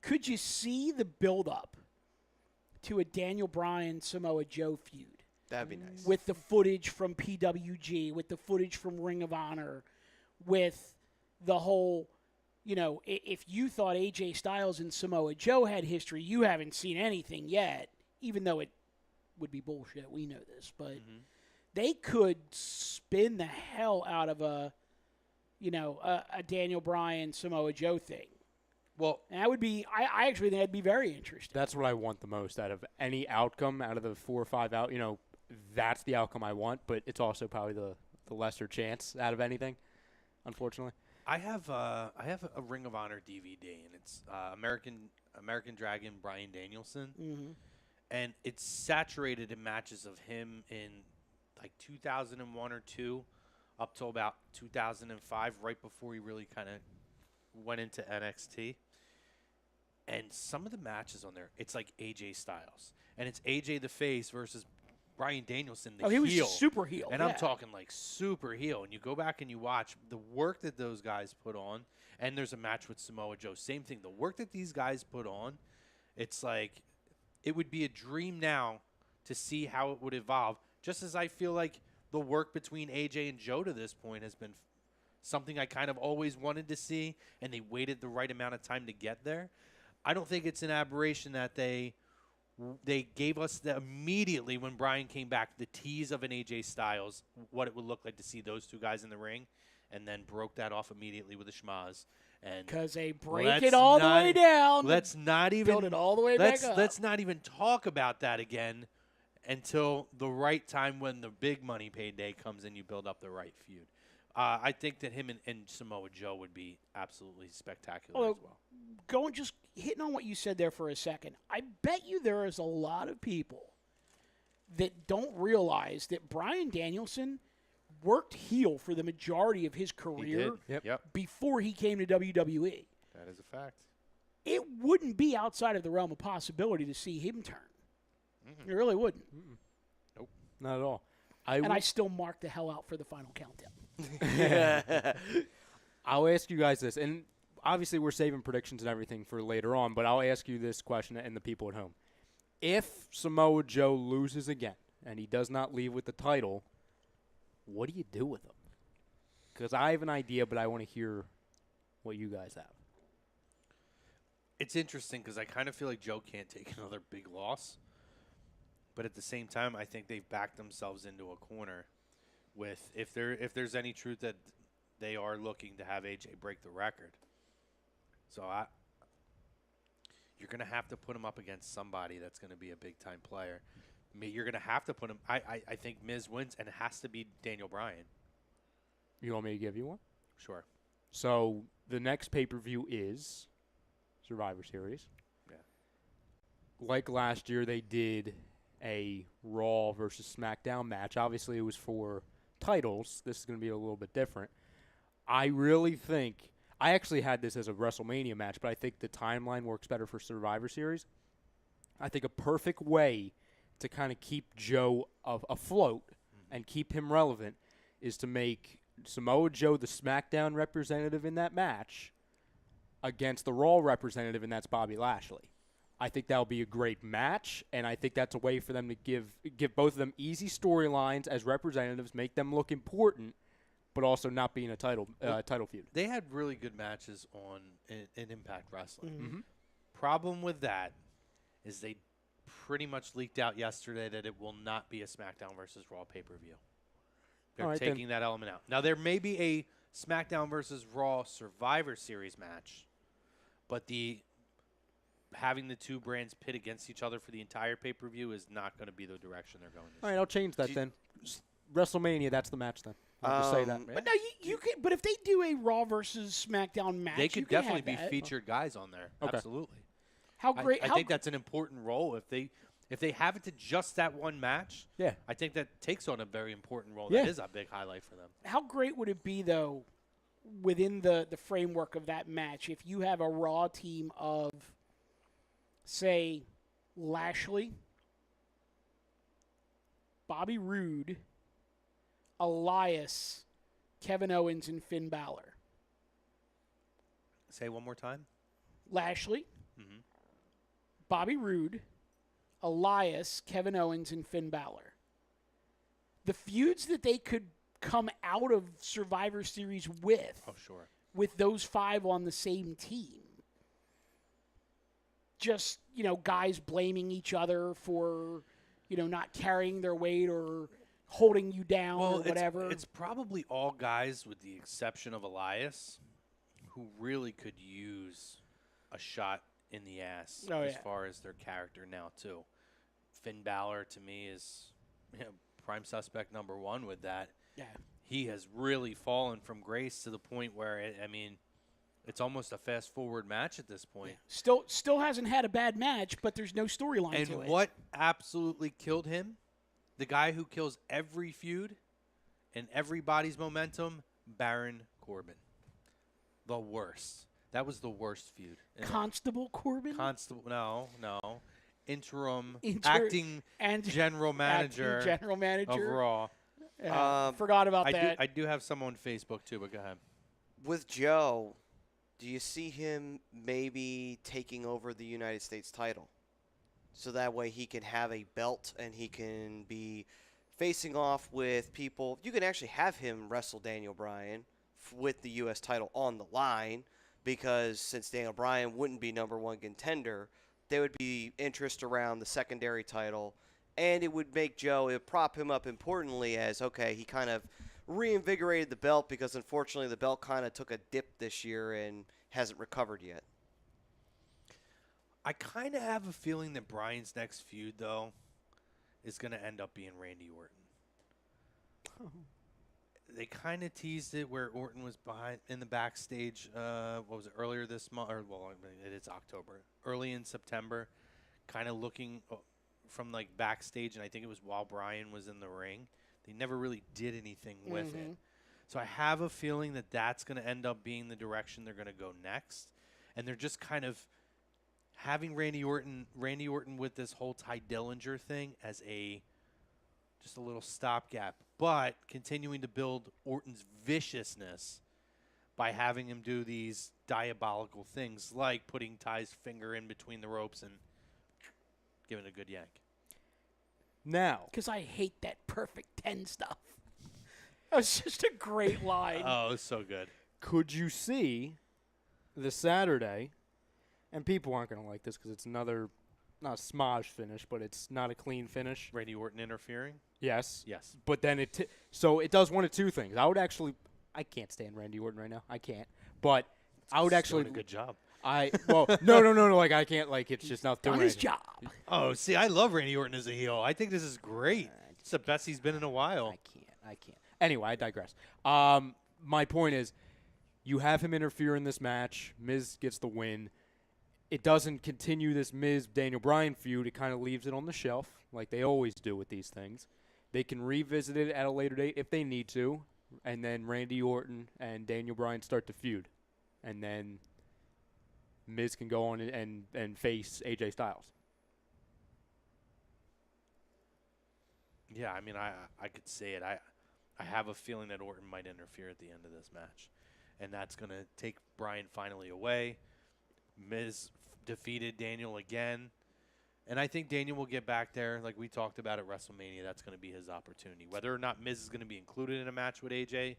could you see the build-up to a Daniel Bryan Samoa Joe feud? That'd be nice. With the footage from PWG, with the footage from Ring of Honor, with the whole... You know, if you thought AJ Styles and Samoa Joe had history, you haven't seen anything yet, even though it would be bullshit. We know this. But they could spin the hell out of a Daniel Bryan, Samoa Joe thing. Well, and that would be, I actually think that'd be very interesting. That's what I want the most out of any outcome, out of the 4 or 5 out. You know, that's the outcome I want, but it's also probably the lesser chance out of anything, unfortunately. I have a Ring of Honor DVD, and it's American Dragon Bryan Danielson, and it's saturated in matches of him in like 2001 or 2, up till about 2005, right before he really kind of went into NXT. And some of the matches on there, it's like AJ Styles, and it's AJ the face versus Bryan Danielson, the heel. He was super heel. And I'm talking like super heel. And you go back and you watch the work that those guys put on. And there's a match with Samoa Joe. Same thing. The work that these guys put on, it's like it would be a dream now to see how it would evolve. Just as I feel like the work between AJ and Joe to this point has been something I kind of always wanted to see. And they waited the right amount of time to get there. I don't think it's an aberration that they gave us immediately when Bryan came back the tease of an AJ Styles, what it would look like to see those 2 guys in the ring, and then broke that off immediately with a schmaz. Because they break it all the way down. Let's not even build it all the way back up. Let's not even talk about that again until the right time when the big money payday comes and you build up the right feud. I think that him and Samoa Joe would be absolutely spectacular as well. Just hitting on what you said there for a second, I bet you there is a lot of people that don't realize that Bryan Danielson worked heel for the majority of his career before he came to WWE. That is a fact. It wouldn't be outside of the realm of possibility to see him turn. It really wouldn't. Nope, not at all. I still mark the hell out for the final countdown. I'll ask you guys this, and obviously we're saving predictions and everything for later on, but I'll ask you this question and the people at home. If Samoa Joe loses again and he does not leave with the title, what do you do with him? Because I have an idea, but I want to hear what you guys have. It's interesting because I kind of feel like Joe can't take another big loss, but at the same time, I think they've backed themselves into a corner with if there's any truth that they are looking to have AJ break the record. So you're going to have to put him up against somebody that's going to be a big-time player. You're going to have to put him – I think Miz wins, and it has to be Daniel Bryan. You want me to give you one? Sure. So the next pay-per-view is Survivor Series. Yeah. Like last year, they did a Raw versus SmackDown match. Obviously, it was for titles. This is going to be a little bit different. I really think – I actually had this as a WrestleMania match, but I think the timeline works better for Survivor Series. I think a perfect way to kind of keep Joe afloat and keep him relevant is to make Samoa Joe the SmackDown representative in that match against the Raw representative, and that's Bobby Lashley. I think that'll be a great match, and I think that's a way for them to give both of them easy storylines as representatives, make them look important, but also not being a title feud. They had really good matches in Impact Wrestling. Mm-hmm. Problem with that is they pretty much leaked out yesterday that it will not be a SmackDown versus Raw pay-per-view. They're taking that element out. Now, there may be a SmackDown versus Raw Survivor Series match, but having the two brands pit against each other for the entire pay-per-view is not going to be the direction they're going. All right, I'll change that then. WrestleMania, that's the match then. I'll just say that. But no, you can. But if they do a Raw versus SmackDown match, They could definitely be that. featured guys on there. Okay. Absolutely. How great! I think that's an important role. If they have it to just that one match, Yeah. I think that takes on a very important role. Yeah. That is a big highlight for them. How great would it be though, within the framework of that match, if you have a Raw team of, say, Lashley, Bobby Roode, Elias, Kevin Owens, and Finn Balor. Say one more time. Lashley, Bobby Roode, Elias, Kevin Owens, and Finn Balor. The feuds that they could come out of Survivor Series with, with those five on the same team. Just, guys blaming each other for, not carrying their weight or holding you down or whatever. It's probably all guys, with the exception of Elias, who really could use a shot in the ass as far as their character now, too. Finn Balor, to me, is prime suspect number one with that. Yeah. He has really fallen from grace to the point where, it's almost a fast-forward match at this point. Yeah. Still hasn't had a bad match, but there's no storyline to it. And what absolutely killed him, the guy who kills every feud and everybody's momentum, Baron Corbin. The worst. That was the worst feud. Constable Corbin? No. Interim acting general manager of Raw. Forgot about that. I do have some on Facebook, too, but go ahead. With Joe, do you see him maybe taking over the United States title? So that way he can have a belt and he can be facing off with people. You can actually have him wrestle Daniel Bryan with the U.S. title on the line, because since Daniel Bryan wouldn't be number one contender, there would be interest around the secondary title, and it would make Joe, it would prop him up importantly as, okay, he kind of reinvigorated the belt, because unfortunately the belt kind of took a dip this year and hasn't recovered yet. I kind of have a feeling that Bryan's next feud, though, is going to end up being Randy Orton. Oh. They kind of teased it where Orton was behind in the backstage. What was it, earlier this month? It's October. Early in September, kind of looking from backstage, and I think it was while Bryan was in the ring. They never really did anything with it. So I have a feeling that that's going to end up being the direction they're going to go next. And they're just kind of having Randy Orton with this whole Ty Dillinger thing as just a little stopgap, but continuing to build Orton's viciousness by having him do these diabolical things like putting Ty's finger in between the ropes and giving a good yank. Now, because I hate that perfect 10 stuff. That was just a great line. Oh, it's so good. Could you see the Saturday, and people aren't going to like this because it's another, not a smudge finish, but it's not a clean finish. Randy Orton interfering? Yes. Yes. But then so it does one of two things. I can't stand Randy Orton right now. I can't. But I would actually. Doing a good job. No. Like, I can't, it's just not doing on his anything. job. Oh, see, I love Randy Orton as a heel. I think this is great. It's the best he's been in a while. I can't. Anyway, I digress. My point is, you have him interfere in this match. Miz gets the win. It doesn't continue this Miz-Daniel Bryan feud. It kind of leaves it on the shelf, like they always do with these things. They can revisit it at a later date if they need to, and then Randy Orton and Daniel Bryan start to feud. And then Miz can go on and face AJ Styles. Yeah, I could say it. I have a feeling that Orton might interfere at the end of this match. and that's going to take Bryan finally away. Miz defeated Daniel again. And I think Daniel will get back there, like we talked about at WrestleMania. That's going to be his opportunity. Whether or not Miz is going to be included in a match with AJ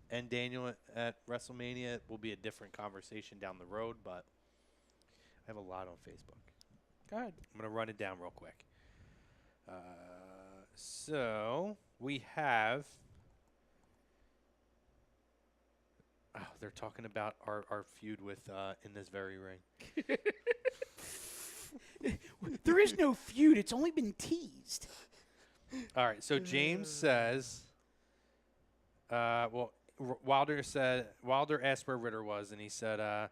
and Daniel at WrestleMania will be a different conversation down the road, but I have a lot on Facebook. Go ahead. I'm going to run it down real quick. So we have... Oh, they're talking about our feud with In This Very Ring. There is no feud. It's only been teased. All right. So James says, Wilder asked where Ritter was, and he said, I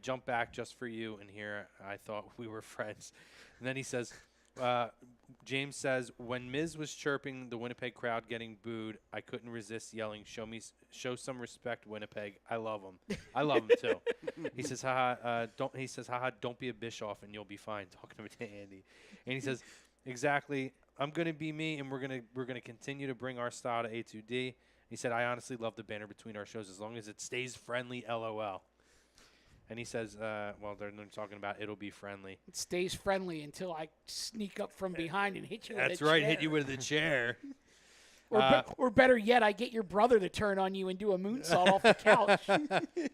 jumped back just for you, and here I thought we were friends. And then he says, James says, when Miz was chirping the Winnipeg crowd getting booed, I couldn't resist yelling, show some respect, Winnipeg. I love them. I love them too. He says, haha, don't be a Bischoff and you'll be fine. Talking to Andy. And he says, exactly, I'm going to be me, and we're going to continue to bring our style to A2D. He said, I honestly love the banner between our shows as long as it stays friendly, LOL. And he says, they're talking about it'll be friendly. It stays friendly until I sneak up from behind and hit you with a That's right, chair. hit you with a chair. Or better yet, I get your brother to turn on you and do a moonsault off the couch,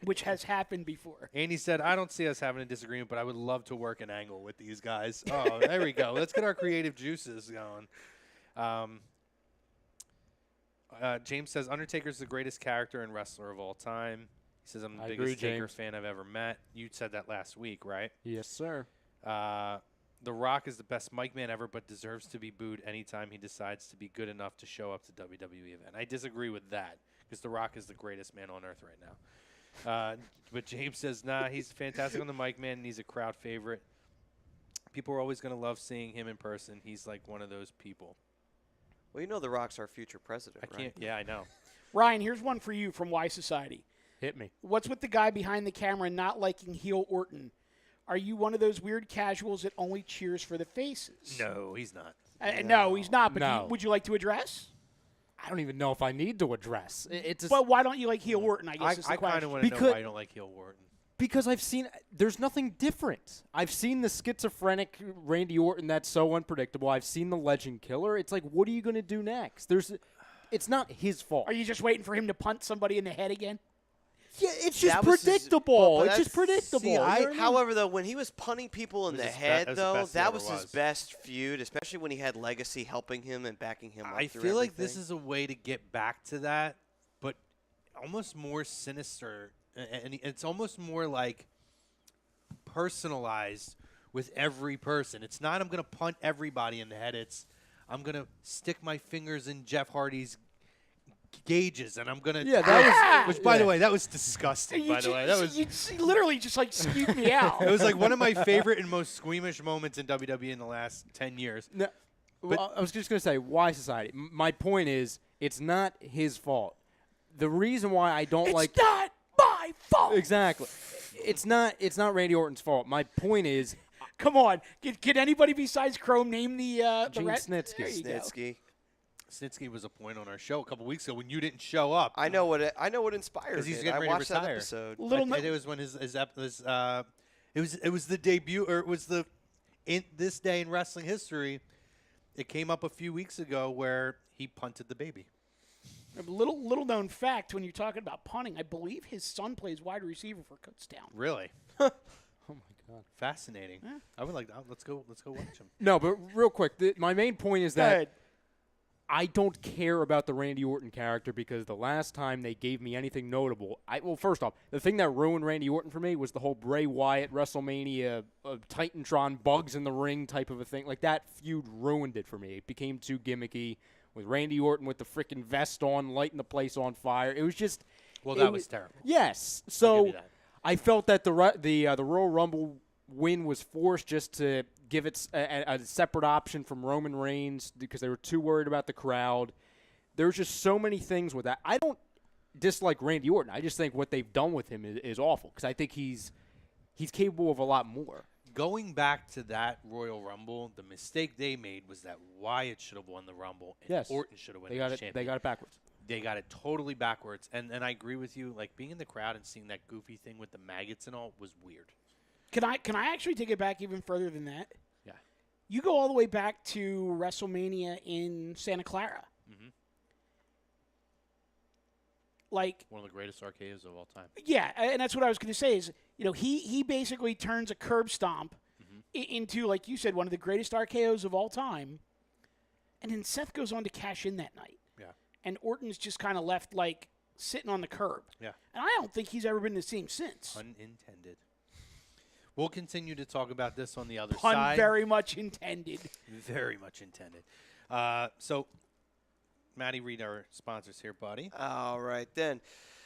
which has happened before. And he said, I don't see us having a disagreement, but I would love to work an angle with these guys. Oh, there we go. Let's get our creative juices going. James says, Undertaker's the greatest character and wrestler of all time. He says, I'm the biggest Taker fan I've ever met. You said that last week, right? Yes, sir. The Rock is the best mic man ever, but deserves to be booed anytime he decides to be good enough to show up to WWE event. I disagree with that because The Rock is the greatest man on earth right now. But James says, nah, he's fantastic on the mic, man, and he's a crowd favorite. People are always going to love seeing him in person. He's like one of those people. Well, you know The Rock's our future president, I can't. Yeah, I know. Ryan, here's one for you from Y Society. Hit me. What's with the guy behind the camera not liking heel Orton? Are you one of those weird casuals that only cheers for the faces? No, he's not. No, he's not. But No. would you like to address? I don't even know if I need to address. It's just But why don't you like heel Orton? I guess is the I kind question. of want to know Because- why I don't like heel Orton. because I've seen there's nothing different. I've seen the schizophrenic Randy Orton that's so unpredictable. I've seen the legend killer. It's like, what are you going to do next? It's not his fault. Are you just waiting for him to punt somebody in the head again? Yeah, it's just That was his- predictable. but It's just that's- predictable. see, You know what I mean? However, though, when he was punting people in It was the his head, that was the though, best he that ever was his was. best feud, especially when he had Legacy helping him and backing him up. I through feel like this everything. is a way to get back to that, but almost more sinister, and it's almost more like personalized with every person. It's not I'm going to punt everybody in the head. It's I'm going to stick my fingers in Jeff Hardy's gauges, and I'm going to which, by the way, that was disgusting, by the way. That was you literally just like skeeved me out. it was like one of my favorite and most squeamish moments in WWE in the last 10 years. No, well, I was just going to say, why society? My point is, it's not his fault. The reason why I don't like It's not my fault. exactly, it's not Randy Orton's fault. My point is, Come on. Can anybody besides Chrome name the Gene rest? Snitsky. There you go. Snitsky. Snitsky was a point on our show a couple weeks ago when you didn't show up. I know what inspired 'Cause he's it. getting I ready to watched that retire. episode. It was when it was the debut, or it was the in this day in wrestling history. It came up a few weeks ago where he punted the baby. A little known fact when you're talking about punting, I believe his son plays wide receiver for Kutztown. Really oh my god. fascinating. Yeah. I would like. Let's go watch him. No, but real quick, my main point is Go that ahead. I don't care about the Randy Orton character because the last time they gave me anything notable, first off, the thing that ruined Randy Orton for me was the whole Bray Wyatt WrestleMania Titantron bugs in the ring type of a thing. Like, that feud ruined it for me. It became too gimmicky with Randy Orton with the freaking vest on, lighting the place on fire. It was just... Well, it that was terrible. Yes. I'll give So you that. I felt that the Royal Rumble win was forced just to give it a separate option from Roman Reigns because they were too worried about the crowd. There's just so many things with that. I don't dislike Randy Orton. I just think what they've done with him is awful because I think he's capable of a lot more. Going back to that Royal Rumble, the mistake they made was that Wyatt should have won the Rumble and Yes. Orton should have won They the got it. championship. They got it backwards. They got it totally backwards. And I agree with you. Like, being in the crowd and seeing that goofy thing with the maggots and all was weird. Can I actually take it back even further than that? Yeah. You go all the way back to WrestleMania in Santa Clara. Mm-hmm. Like, one of the greatest RKOs of all time. Yeah, and that's what I was going to say is, he basically turns a curb stomp into, like you said, one of the greatest RKOs of all time. And then Seth goes on to cash in that night. Yeah. And Orton's just kind of left, like, sitting on the curb. Yeah. And I don't think he's ever been the same since. Unintended. We'll continue to talk about this on the other Pun side. very much intended. Very much intended. So, Maddie, read our sponsors here, buddy. All right, then.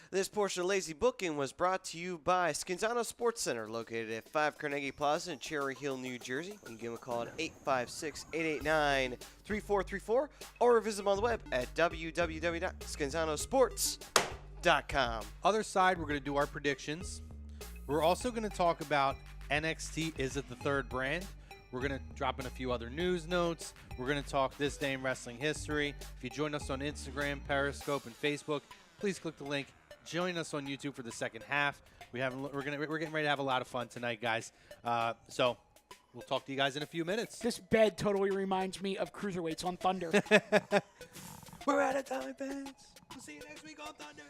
This portion of Lazy Booking was brought to you by Scanzano Sports Center, located at 5 Carnegie Plaza in Cherry Hill, New Jersey. You can give them a call at 856-889-3434 or visit them on the web at www.scanzanosports.com. Other side, we're going to do our predictions. We're also going to talk about NXT Is It the Third Brand? We're going to drop in a few other news notes. We're going to talk This Day in Wrestling History. If you join us on Instagram, Periscope, and Facebook, please click the link. Join us on YouTube for the second half. We're getting ready to have a lot of fun tonight, guys. So we'll talk to you guys in a few minutes. This bed totally reminds me of Cruiserweights on Thunder. We're out of time, fans. We'll see you next week on Thunder.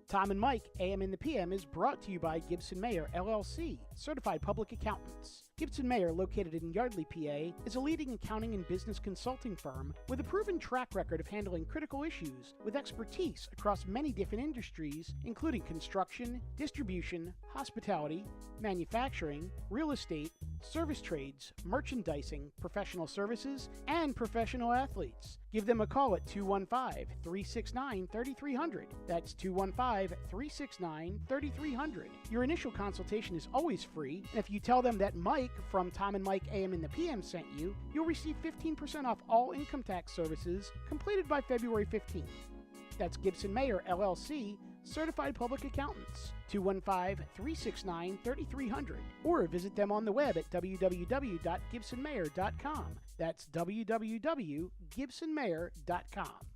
Tom and Mike, AM in the PM, is brought to you by Gibson Mayer, LLC, Certified Public Accountants. Gibson Mayer, located in Yardley, PA, is a leading accounting and business consulting firm with a proven track record of handling critical issues with expertise across many different industries, including construction, distribution, hospitality, manufacturing, real estate, service trades, merchandising, professional services, and professional athletes. Give them a call at 215-369-3300. That's 215-369-3300. Your initial consultation is always free, and if you tell them that Mike from Tom and Mike AM in the PM sent you, you'll receive 15% off all income tax services completed by February 15th. That's Gibson Mayer, LLC, Certified Public Accountants, 215-369-3300, or visit them on the web at www.gibsonmayer.com. That's www.gibsonmayer.com.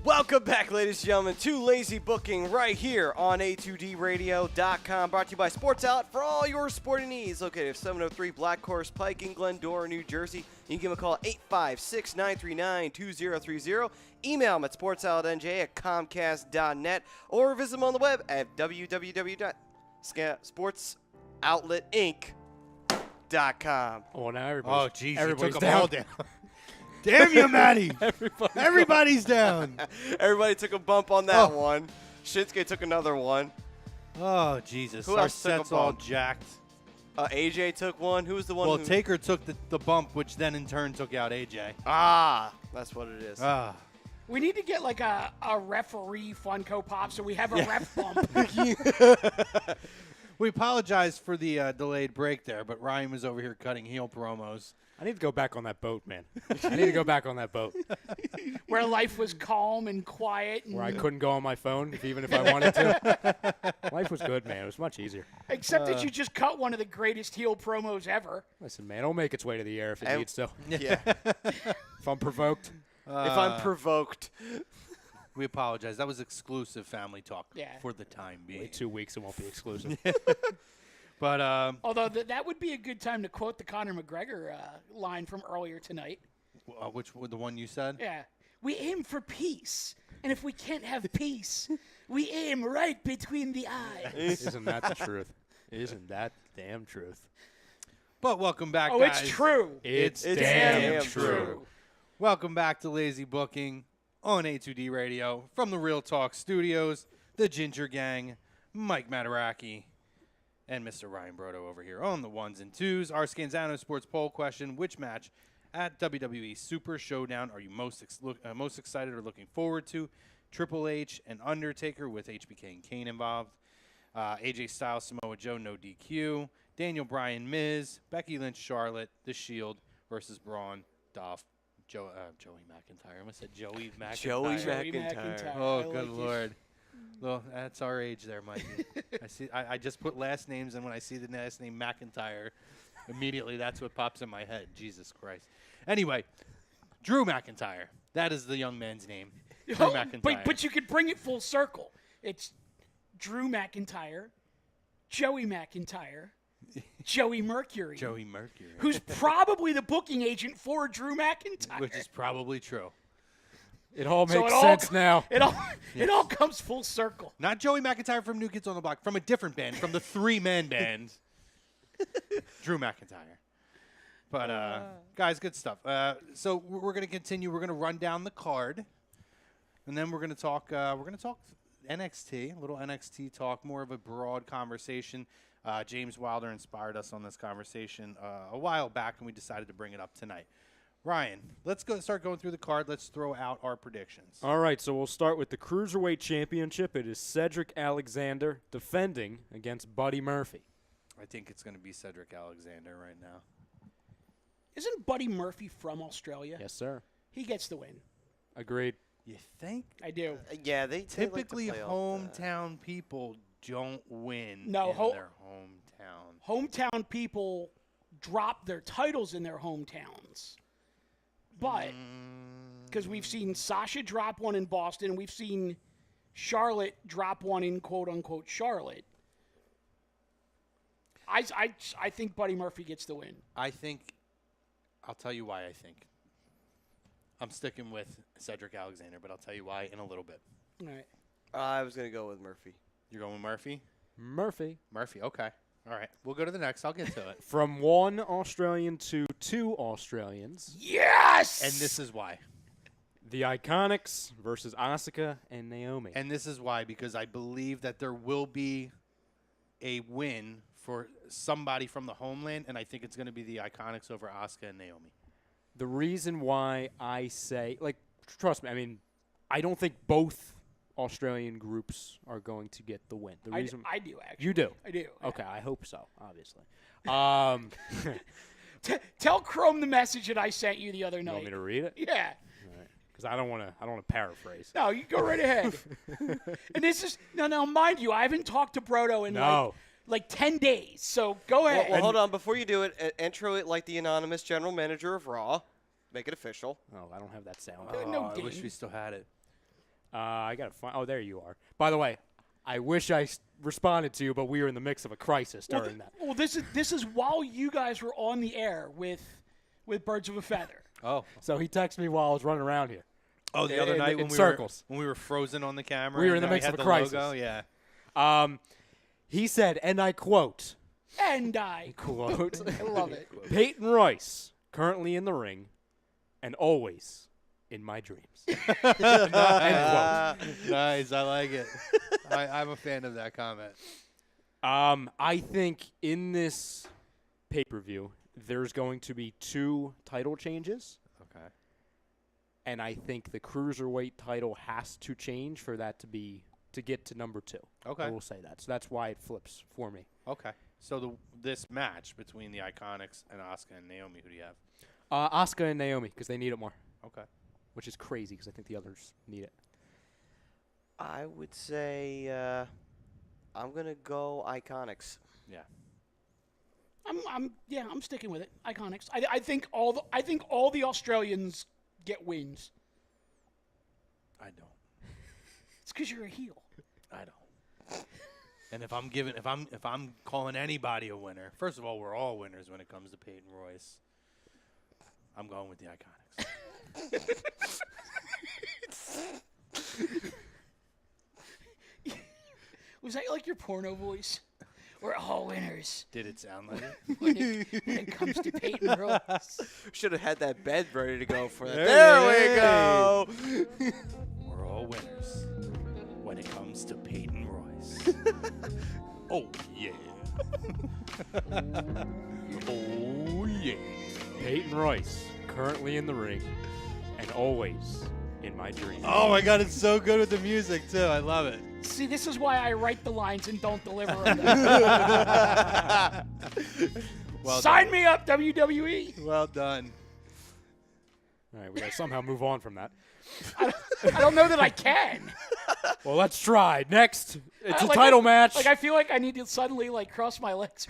Welcome back, ladies and gentlemen, to Lazy Booking right here on A2DRadio.com. Brought to you by Sports Outlet for all your sporting needs. Located at 703 Black Horse Pike in Glendora, New Jersey. You can give them a call at 856-939-2030. Email them at sportsoutletnj@comcast.net or visit them on the web at www.sportsoutletinc.com. Oh, now Oh, jeez, everybody's took them all down. down. Damn you, Matty. Everybody's down. Everybody took a bump on that one. Shinsuke took another one. Oh, Jesus. Who Our else took a set's all bump? jacked. AJ took one. Who was the one Well, who... Taker took the bump, which then in turn took out AJ. Ah, that's what it is. We need to get like a referee Funko Pop so we have a ref bump. We apologize for the delayed break there, but Ryan was over here cutting heel promos. I need to go back on that boat, man. I need to go back on that boat Where life was calm and quiet. And where I couldn't go on my phone, even if I wanted to. Life was good, man. It was much easier. Except that you just cut one of the greatest heel promos ever. Listen, man, it'll make its way to the air if it And- needs to. Yeah. If I'm provoked. If I'm provoked. We apologize. That was exclusive family talk Yeah. for the time being. Wait 2 weeks, it won't be exclusive. But Although that would be a good time to quote the Conor McGregor line from earlier tonight. which the one you said? Yeah. We aim for peace. And if we can't have peace, we aim right between the eyes. Isn't that the truth? Isn't that the damn truth? But welcome back, Oh, guys. it's true. It's damn true. Welcome back to Lazy Booking on A2D Radio from the Real Talk Studios. The Ginger Gang, Mike Materacky, and Mr. Ryan Brodo over here on the ones and twos. Our Scanzano Sports poll question: which match at WWE Super Showdown are you most excited or looking forward to? Triple H and Undertaker with HBK and Kane involved. AJ Styles, Samoa Joe, no DQ. Daniel Bryan, Miz. Becky Lynch, Charlotte, The Shield versus Braun, Dolph, Joey McIntyre. I almost said Joey McIntyre. Joey Joey McIntyre. Oh, I good like it. Lord. Well, that's our age there, Mikey. I just put last names, and when I see the last name McIntyre, immediately that's what pops in my head. Jesus Christ. Anyway, Drew McIntyre. That is the young man's name. Drew Oh, McIntyre. but you could bring it full circle. It's Drew McIntyre, Joey McIntyre, Joey Mercury. Joey Mercury. Who's probably the booking agent for Drew McIntyre. Which is probably true. It all So makes it all sense co- now. It all comes full circle. Not Joey McIntyre from New Kids on the Block, from a different band, from the three-man band. Drew McIntyre. But, guys, good stuff. So we're going to continue. We're going to run down the card. And then we're going to talk NXT, a little NXT talk, more of a broad conversation. James Wilder inspired us on this conversation a while back, and we decided to bring it up tonight. Ryan, let's start going through the card. Let's throw out our predictions. All right, so we'll start with the Cruiserweight Championship. It is Cedric Alexander defending against Buddy Murphy. I think it's going to be Cedric Alexander right now. Isn't Buddy Murphy from Australia? Yes, sir. He gets the win. Agreed. You think? I do. Yeah, they Typically, like to play off hometown people don't win No, in their hometown. Hometown people drop their titles in their hometowns. But, because we've seen Sasha drop one in Boston, and we've seen Charlotte drop one in quote-unquote Charlotte. I think Buddy Murphy gets the win. I'll tell you why I think. I'm sticking with Cedric Alexander, but I'll tell you why in a little bit. All right. I was going to go with Murphy. You're going with Murphy? Murphy. Murphy, okay. All right. We'll go to the next. I'll get to it. From one Australian to two Australians, Yes! And this is why. the Iconics versus Asuka and Naomi. And this is why, because I believe that there will be a win for somebody from the homeland, and I think it's going to be the Iconics over Asuka and Naomi. The reason why I say, trust me, I mean, I don't think both Australian groups are going to get the win. The reason I do, actually. You do? I do. Yeah. Okay, I hope so, obviously. Tell Chrome the message that I sent you the other You night. want me to read it? Yeah. Because I don't want to paraphrase. No, you go right ahead. And this is now, mind you, I haven't talked to Brodo in like 10 days. So go ahead. Well, hold on. Before you do it, intro it like the anonymous general manager of Raw. Make it official. Oh, I don't have that sound. No, I wish Dean. we still had it. I got to find. Oh, there you are. By the way, I wish I responded to you, but we were in the mix of a crisis during that. Well, this is while you guys were on the air with Birds of a Feather. Oh. So he texted me while I was running around here. Oh, the other night in when circles. when we were frozen on the camera. We were in the and mix we of had a the crisis. Logo. Yeah. He said, and I quote, And I quote, I love it. Peyton Royce, currently in the ring, and always in my dreams. End quote. Nice. I like it. I'm a fan of that comment. I think in this pay-per-view, there's going to be 2 title changes. Okay. And I think the Cruiserweight title has to change for that to get to number 2. Okay. I will say that. So that's why it flips for me. Okay. So this match between the Iconics and Asuka and Naomi, who do you have? Asuka and Naomi, because they need it more. Okay. Which is crazy, because I think the others need it. I would say I'm gonna go Iconics. Yeah. I'm sticking with it. Iconics. I think all the Australians get wins. I don't. It's because you're a heel. I don't. And if I'm calling anybody a winner, first of all, we're all winners when it comes to Peyton Royce. I'm going with the Iconics. Was that like your porno voice? We're all winners Did it sound like it? when it comes to Peyton Royce. Should have had that bed ready to go for that. There we go. We're all winners when it comes to Peyton Royce. Oh, yeah. Oh, yeah. Peyton Royce, currently in the ring, and always in my dreams. Oh, my God. It's so good with the music, too. I love it. See, this is why I write the lines and don't deliver them. Well Sign done. me up, WWE. Well done. All right, we got to somehow move on from that. I don't know that I can. Well, let's try. Next, it's a Like, title match. Like I feel like I need to suddenly cross my legs.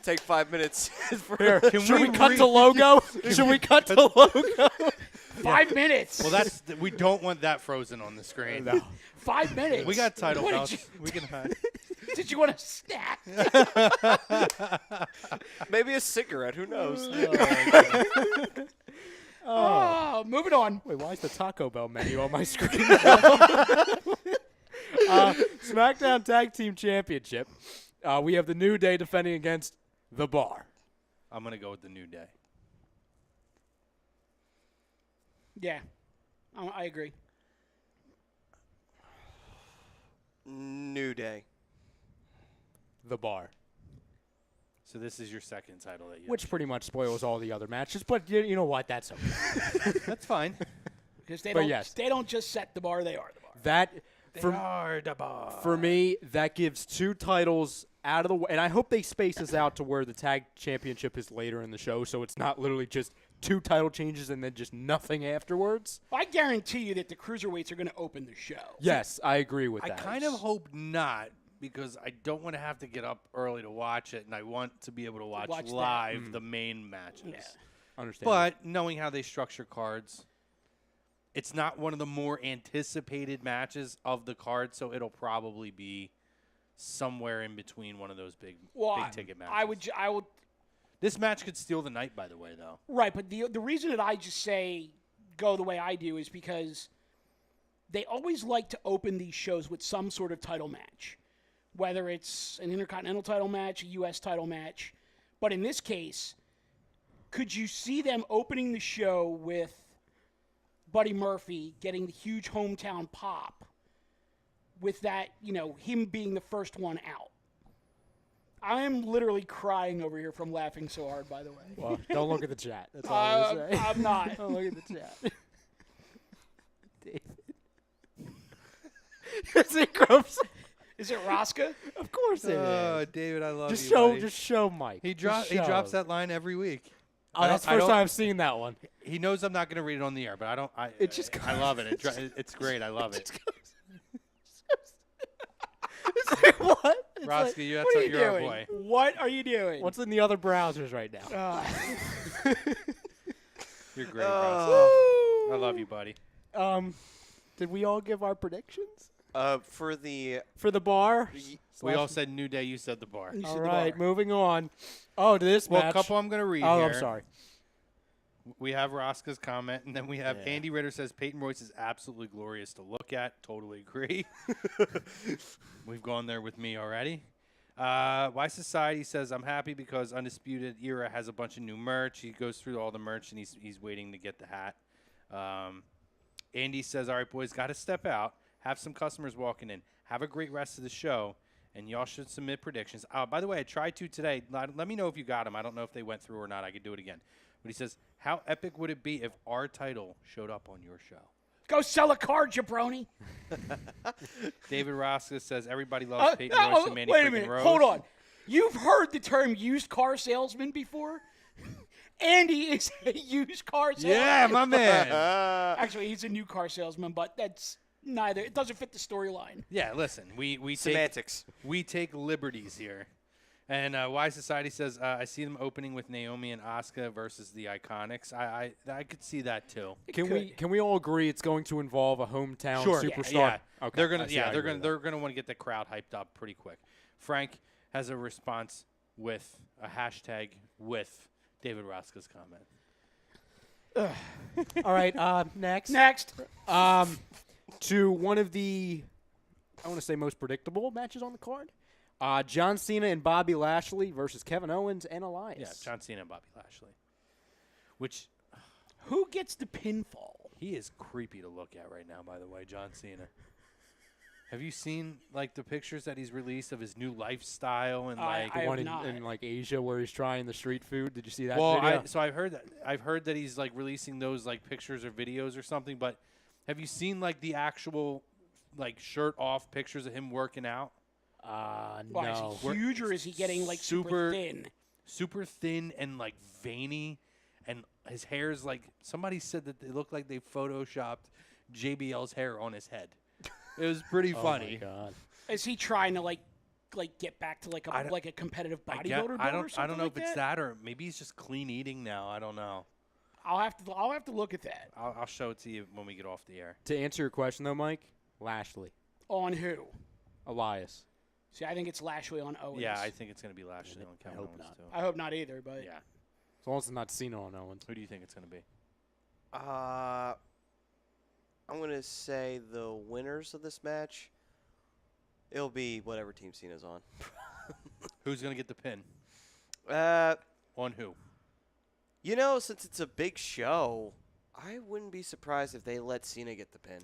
Take 5 minutes. Here, Can should we we cut the logo? Should we cut the logo? 5 minutes. Well, we don't want that frozen on the screen. No. 5 minutes. We got title What did belts. We can hide. Did you want a snack? Maybe a cigarette. Who knows? Oh, moving on. Wait, why is the Taco Bell menu on my screen? SmackDown Tag Team Championship. We have the New Day defending against The Bar. I'm going to go with the New Day. Yeah, I agree. New Day. The Bar. So this is your second title that you Which pretty much spoils all the other matches, but you know what? That's okay. That's fine. Because they But don't. yes. They don't just set the bar; they are the bar. That are the bar. for me, that gives 2 titles out of the way, and I hope they space this out to where the tag championship is later in the show, so it's not literally just 2 title changes and then just nothing afterwards. I guarantee you that the cruiserweights are going to open the show. Yes, I agree with I that. kind of hope not, because I don't want to have to get up early to watch it, and I want to be able to watch Watch that. live the main matches. Yeah. understand. But knowing how they structure cards, it's not one of the more anticipated matches of the card, so it'll probably be somewhere in between one of those big ticket matches. I would. This match could steal the night, by the way, though. Right, but the reason that I just say go the way I do is because they always like to open these shows with some sort of title match, whether it's an Intercontinental title match, a U.S. title match. But in this case, could you see them opening the show with Buddy Murphy getting the huge hometown pop with that, him being the first one out? I'm literally crying over here from laughing so hard, by the way. Well, don't look at the chat. That's all I'm going to say. I'm not. Don't look at the chat. David. Is it gross? Is it Rosca? Of course it is. David, I love Just you, show, buddy. just show Mike. He Just drops show. that line every week. Oh, that's the first time I've seen that one. He knows I'm not going to read it on the air, but I don't. It just I love it. It's great. I love it. It's like, what? It's Roscoe, like, you're what are you our doing? boy. What are you doing? What's in the other browsers right now? You're great, Roscoe. I love you, buddy. Did we all give our predictions For the for the bar? We all said New Day. You said the bar. You All said the right, bar. moving on. Oh, to this Well, match. a couple I'm going to read Oh, here. I'm sorry. We have Rosca's comment, and then we have Andy Ritter says Peyton Royce is absolutely glorious to look at. Totally agree. We've gone there with me already. Why Society says I'm happy because Undisputed Era has a bunch of new merch. He goes through all the merch, and he's waiting to get the hat. Andy says, all right, boys, got to step out. Have some customers walking in. Have a great rest of the show, and y'all should submit predictions. By the way, I tried to today. Let me know if you got them. I don't know if they went through or not. I could do it again. But he says, how epic would it be if our title showed up on your show? Go sell a car, jabroni. David Rosca says, everybody loves Peyton Royce and Mandy wait a freaking minute. Rose. Hold on. You've heard the term used car salesman before? Andy is a used car salesman. Yeah, my man. Actually, he's a new car salesman, but that's neither. It doesn't fit the storyline. Yeah, listen, we semantics. We take liberties here. And Why Society says, I see them opening with Naomi and Asuka versus the Iconics. I could see that too. Can we all agree it's going to involve a hometown superstar? Yeah. Okay. They're gonna I agree with they're gonna want to get the crowd hyped up pretty quick. Frank has a response with a hashtag with David Rosca's comment. that. All right, next. Next. To one of the, I want to say, most predictable matches on the card. John Cena and Bobby Lashley versus Kevin Owens and Elias. Yeah, John Cena and Bobby Lashley. Which Who gets the pinfall? he is creepy to look at right now, by the way, John Cena. Have you seen like the pictures that he's released of his new lifestyle and like The I one have not. in like Asia where he's trying the street food. Did you see that well, video? I've heard that he's like releasing those like pictures or videos or something, but have you seen like the actual like shirt off pictures of him working out? Why, no. is he huge or is he getting like super thin? Super thin and like veiny, and his hair's like somebody said that they look like they photoshopped JBL's hair on his head. It was pretty funny. Oh my God. Is he trying to like get back to like a competitive bodybuilder? I don't know if it's that or maybe he's just clean eating now. I don't know. I'll have to look at that. I'll show it to you when we get off the air. To answer your question though, Mike, Lashley, On who? Elias. See, I think it's Lashley on Owens. Yeah, I think it's going to be Lashley on Kevin hope Owens not. too. I hope not either, but Yeah. As long as it's not Cena on Owens. Who do you think it's going to be? I'm gonna say the winners of this match. It'll be whatever team Cena's on. Who's going to get the pin? On who? You know, since it's a big show, I wouldn't be surprised if they let Cena get the pin.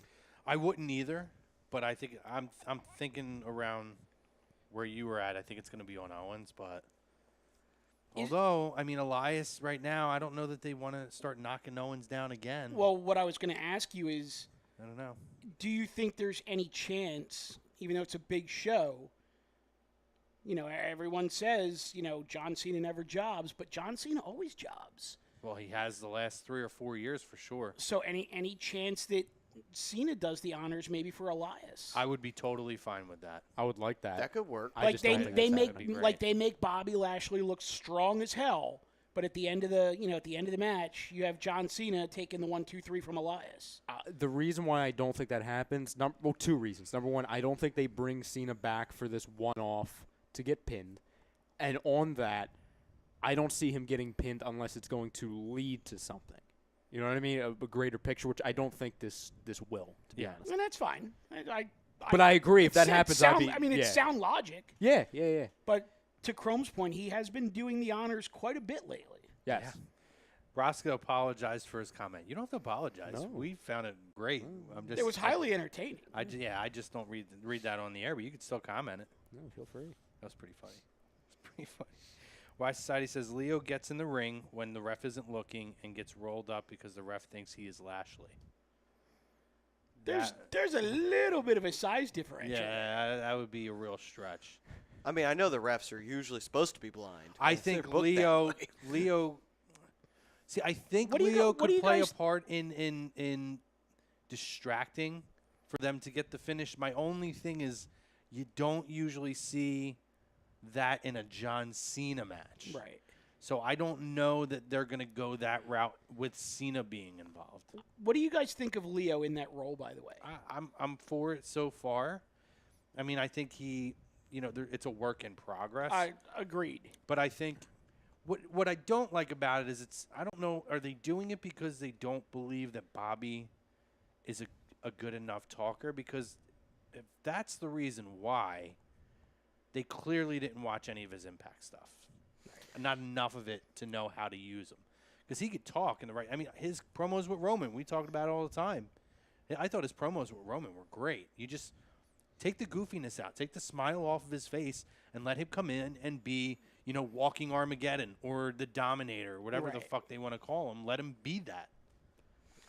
I wouldn't either, but I think I'm thinking around where you were at. I think it's going to be on Owens, but although I mean Elias right now, I don't know that they want to start knocking Owens down again. well, what I was going to ask you is, I don't know. do you think there's any chance, even though it's a big show? You know, everyone says, you know, John Cena never jobs, but John Cena always jobs. Well, he has the last 3 or 4 years for sure. So any chance that Cena does the honors maybe for Elias? I would be totally fine with that. I would like that. That could work. I like just don't think they that's make happening. great. like they make Bobby Lashley look strong as hell, but at the end of the match, you have John Cena taking the 1, 2, 3 from Elias. The reason why I don't think that happens, two reasons. Number one, I don't think they bring Cena back for this one-off to get pinned. And on that, I don't see him getting pinned unless it's going to lead to something. You know what I mean? A greater picture, which I don't think this will, to be honest. And that's fine. But I agree. If that it's happens, sound, I'd be, it's sound logic. Yeah. But to Chrome's point, he has been doing the honors quite a bit lately. Yes. Yeah. Roscoe apologized for his comment. You don't have to apologize. No. We found it great. I'm just. It was highly entertaining. I just don't read that on the air, but you could still comment it. No, feel free. That was pretty funny. It's pretty funny. Why Society says Leo gets in the ring when the ref isn't looking and gets rolled up because the ref thinks he is Lashley. There's a little bit of a size differential. Yeah, that would be a real stretch. I mean, I know the refs are usually supposed to be blind. I They're think booked that Leo. way. Leo. See, I think What do you Leo go- what do could you play guys- a part in distracting for them to get the finish. My only thing is, you don't usually see that in a John Cena match. Right. So I don't know that they're going to go that route with Cena being involved. What do you guys think of Leo in that role, by the way? I'm for it so far. I mean, I think it's a work in progress. I agreed. But I think what I don't like about it is I don't know, are they doing it because they don't believe that Bobby is a good enough talker? Because if that's the reason why, they clearly didn't watch any of his Impact stuff. Not enough of it to know how to use him. Because he could talk in the right. I mean, his promos with Roman, we talked about it all the time. I thought his promos with Roman were great. You just take the goofiness out, take the smile off of his face, and let him come in and be, walking Armageddon or the Dominator, or whatever the fuck they want to call him. Let him be that.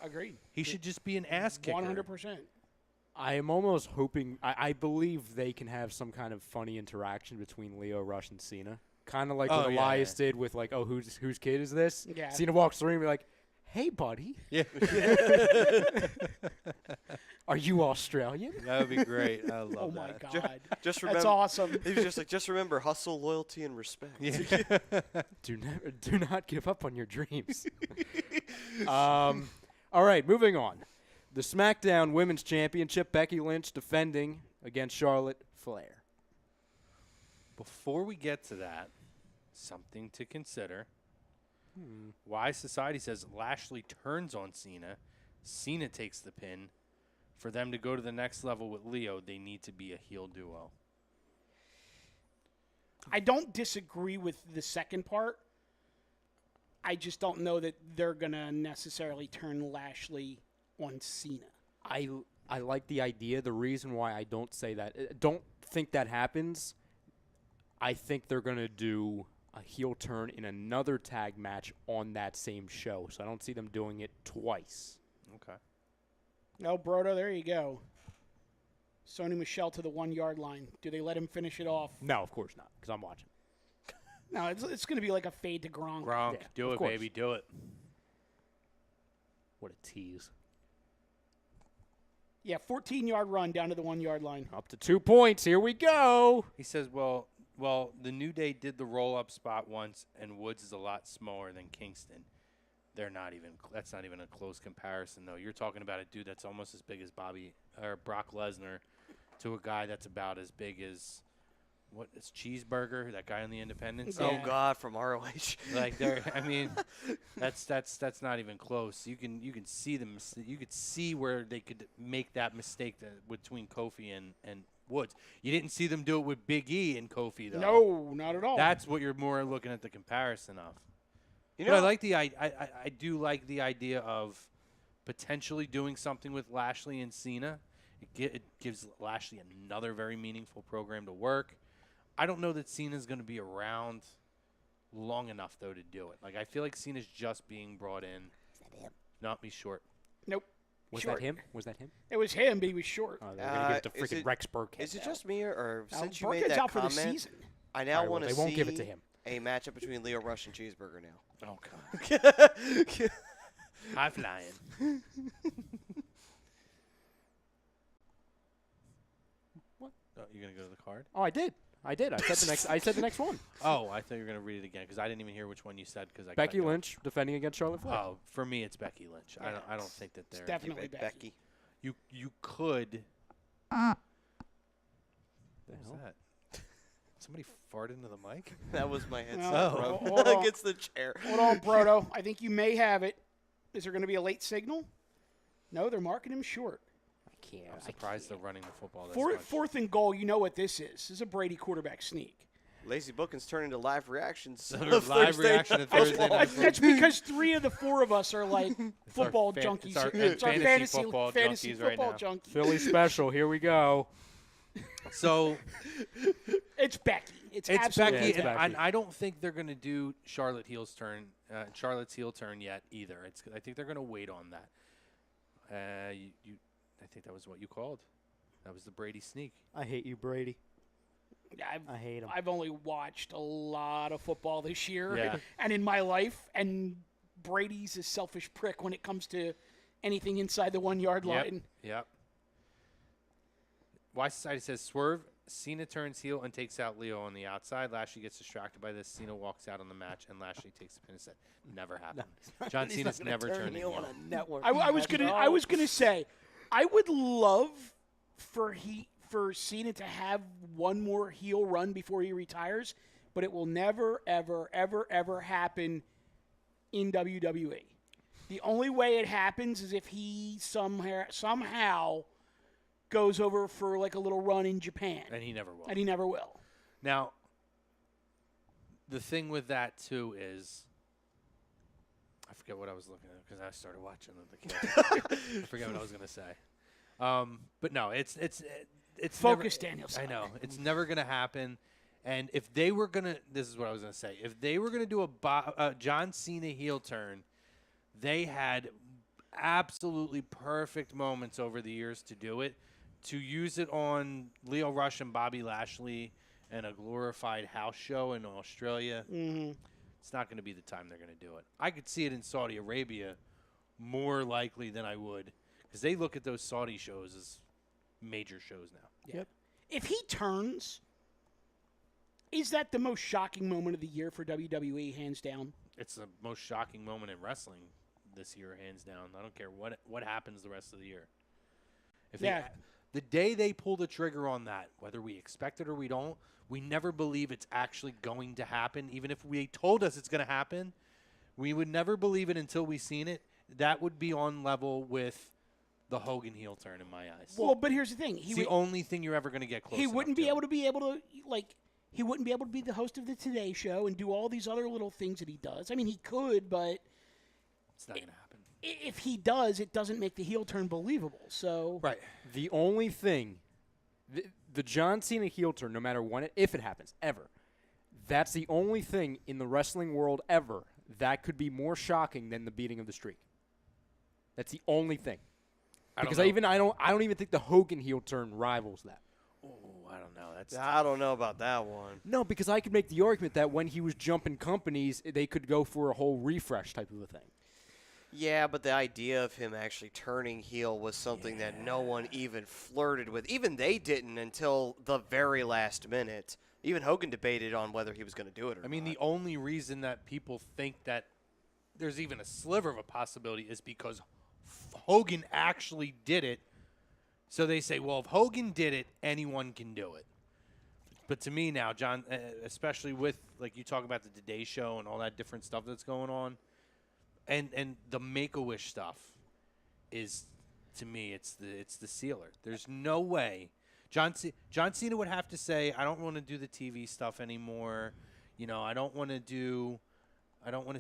Agreed. He should just be an ass kicker. 100%. I am almost hoping. I believe they can have some kind of funny interaction between Leo Rush and Cena. Kind of like what Elias did with whose kid is this? Yeah. Cena walks through and be like, "Hey, buddy. Yeah. Are you Australian?" That would be great. I love that. Oh my God. Just remember, That's awesome. He was just like, just remember, hustle, loyalty, and respect. Yeah. Do not give up on your dreams. All right, moving on. The SmackDown Women's Championship, Becky Lynch defending against Charlotte Flair. Before we get to that, something to consider. Wise Society says Lashley turns on Cena. Cena takes the pin. For them to go to the next level with Leo, they need to be a heel duo. I don't disagree with the second part. I just don't know that they're going to necessarily turn Lashley on Cena. I like the idea. The reason why I don't say that, don't think that happens. I think they're going to do a heel turn in another tag match on that same show. So I don't see them doing it twice. Okay. No, Brodo, there you go. Sony Michel to the 1 yard line. Do they let him finish it off? No, of course not, because I'm watching. No, it's going to be like a fade to Gronk. Gronk, Yeah, do of it, course. baby, do it. What a tease. Yeah, 14-yard run down to the 1 yard line. Up to 2 points. Here we go. He says, well, the New Day did the roll-up spot once, and Woods is a lot smaller than Kingston. That's not even a close comparison, though. You're talking about a dude that's almost as big as Brock Lesnar to a guy that's about as big as, what is Cheeseburger, that guy on the Independence? Oh God, from ROH. Like that's not even close. You can see them. You could see where they could make that mistake between Kofi and Woods. You didn't see them do it with Big E and Kofi, though. No, not at all. That's what you're more looking at the comparison of. You But know, I like I do like the idea of potentially doing something with Lashley and Cena. It gives Lashley another very meaningful program to work. I don't know that Cena's going to be around long enough, though, to do it. Like, I feel like Cena's just being brought in. Is that him? Not be short. Nope. Was Short. that him? Was that him? It was him, but he was short. Oh, they're going to give it to is freaking it- Rex Burkhead. is it just me, or Now, since you Burkhead's made that out for the comment, season. I now All right, well, want to they see won't give it to him. a matchup between Leo Rush and Cheeseburger now. Oh, God. High flying. What? Oh, you're going to go to the card? Oh, I did. I said the next one. Oh, I thought you were going to read it again because I didn't even hear which one you said. Because Becky Lynch defending against Charlotte Flair. Oh, for me, it's Becky Lynch. I don't think that they're. definitely Keep it, Becky. You could. The What was hell? that? Somebody farted into the mic? That was my headset. Oh. bro. Hold on. Against the chair. Hold on, Brodo. I think you may have it. Is there going to be a late signal? No, they're marking him short. I can't. I'm surprised they're running the football this Fourth, much. fourth and goal, you know what this is. This is a Brady quarterback sneak. Lazy Bookings turn into live reactions. Live Thursday reaction night to Thursday night. That's because 3 of the 4 of us are like our football fan- junkies. it's our fantasy football junkies right football now. junkies. Philly special. Here we go. So It's Becky. It's it's absolutely Becky, it's and Becky. I don't think they're going to do Charlotte's heel turn yet either. I think they're going to wait on that. I think that was what you called. That was the Brady sneak. I hate you, Brady. I hate him. I've only watched a lot of football this year Yeah. and in my life, and Brady's a selfish prick when it comes to anything inside the 1 yard line. Yep. Why Society says Swerve Cena turns heel and takes out Leo on the outside. Lashley gets distracted by this. Cena walks out on the match, and Lashley takes the pin and said, "Never happened." John Cena's never turned heel on a network. I was gonna say, I would love for Cena to have one more heel run before he retires, but it will never, ever, ever, ever happen in WWE. The only way it happens is if he somehow goes over for like a little run in Japan. And he never will. And he never will. Now, the thing with that, too, is I forget what I was looking at because I started watching the kids. I forget what I was going to say. But no, it's Focus, never, Danielson. I know. It's never going to happen. And if they were going to – this is what I was going to say. If they were going to do a John Cena heel turn, they had absolutely perfect moments over the years to do it. To use it on Leo Rush and Bobby Lashley and a glorified house show in Australia, it's not going to be the time they're going to do it. I could see it in Saudi Arabia more likely than I would because they look at those Saudi shows as major shows now. Yep. If he turns, is that the most shocking moment of the year for WWE, hands down? It's the most shocking moment in wrestling this year, hands down. I don't care what happens the rest of the year. The day they pull the trigger on that, whether we expect it or we don't, we never believe it's actually going to happen. Even if they told us it's going to happen, we would never believe it until we seen it. That would be on level with the Hogan heel turn in my eyes. Well, but here's the thing. It's the only thing you're ever going to get close to. He wouldn't be able to be the host of the Today Show and do all these other little things that he does. I mean, he could, but it's not going to happen. If he does, it doesn't make the heel turn believable. So right. The only thing, the John Cena heel turn, no matter when if it happens ever, that's the only thing in the wrestling world ever that could be more shocking than the beating of the streak. That's the only thing. Because I don't even think the Hogan heel turn rivals that. Oh, I don't know. I don't know about that one. No, because I could make the argument that when he was jumping companies, they could go for a whole refresh type of a thing. Yeah, but the idea of him actually turning heel was something that no one even flirted with. Even they didn't until the very last minute. Even Hogan debated on whether he was going to do it or not. I mean, the only reason that people think that there's even a sliver of a possibility is because Hogan actually did it. So they say, well, if Hogan did it, anyone can do it. But to me now, John, especially with, like you talk about the Today Show and all that different stuff that's going on, and the Make-A-Wish stuff is, to me, it's the sealer. There's no way. John Cena would have to say, I don't want to do the TV stuff anymore. You know, I don't want to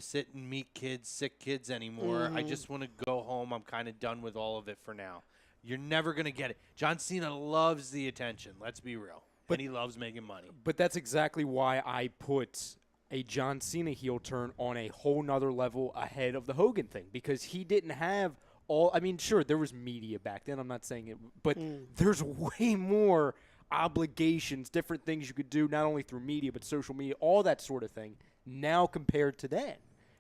sit and meet sick kids anymore. I just want to go home. I'm kind of done with all of it for now. You're never going to get it. John Cena loves the attention. Let's be real. And he loves making money. But that's exactly why I put a John Cena heel turn on a whole nother level ahead of the Hogan thing, because he didn't have all. I mean, sure, there was media back then. I'm not saying it, but there's way more obligations, different things you could do, not only through media, but social media, all that sort of thing now compared to then,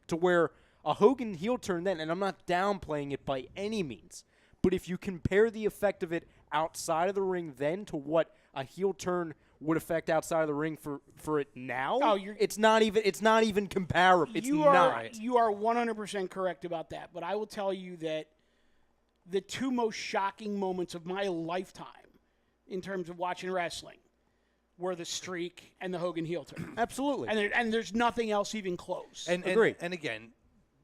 to where a Hogan heel turn then, and I'm not downplaying it by any means, but if you compare the effect of it outside of the ring then to what a heel turn would affect outside of the ring for it now, it's not even comparable. It's not. You are 100% correct about that. But I will tell you that the two most shocking moments of my lifetime in terms of watching wrestling were the streak and the Hogan heel turn. Absolutely. And there's nothing else even close. Agreed. And again,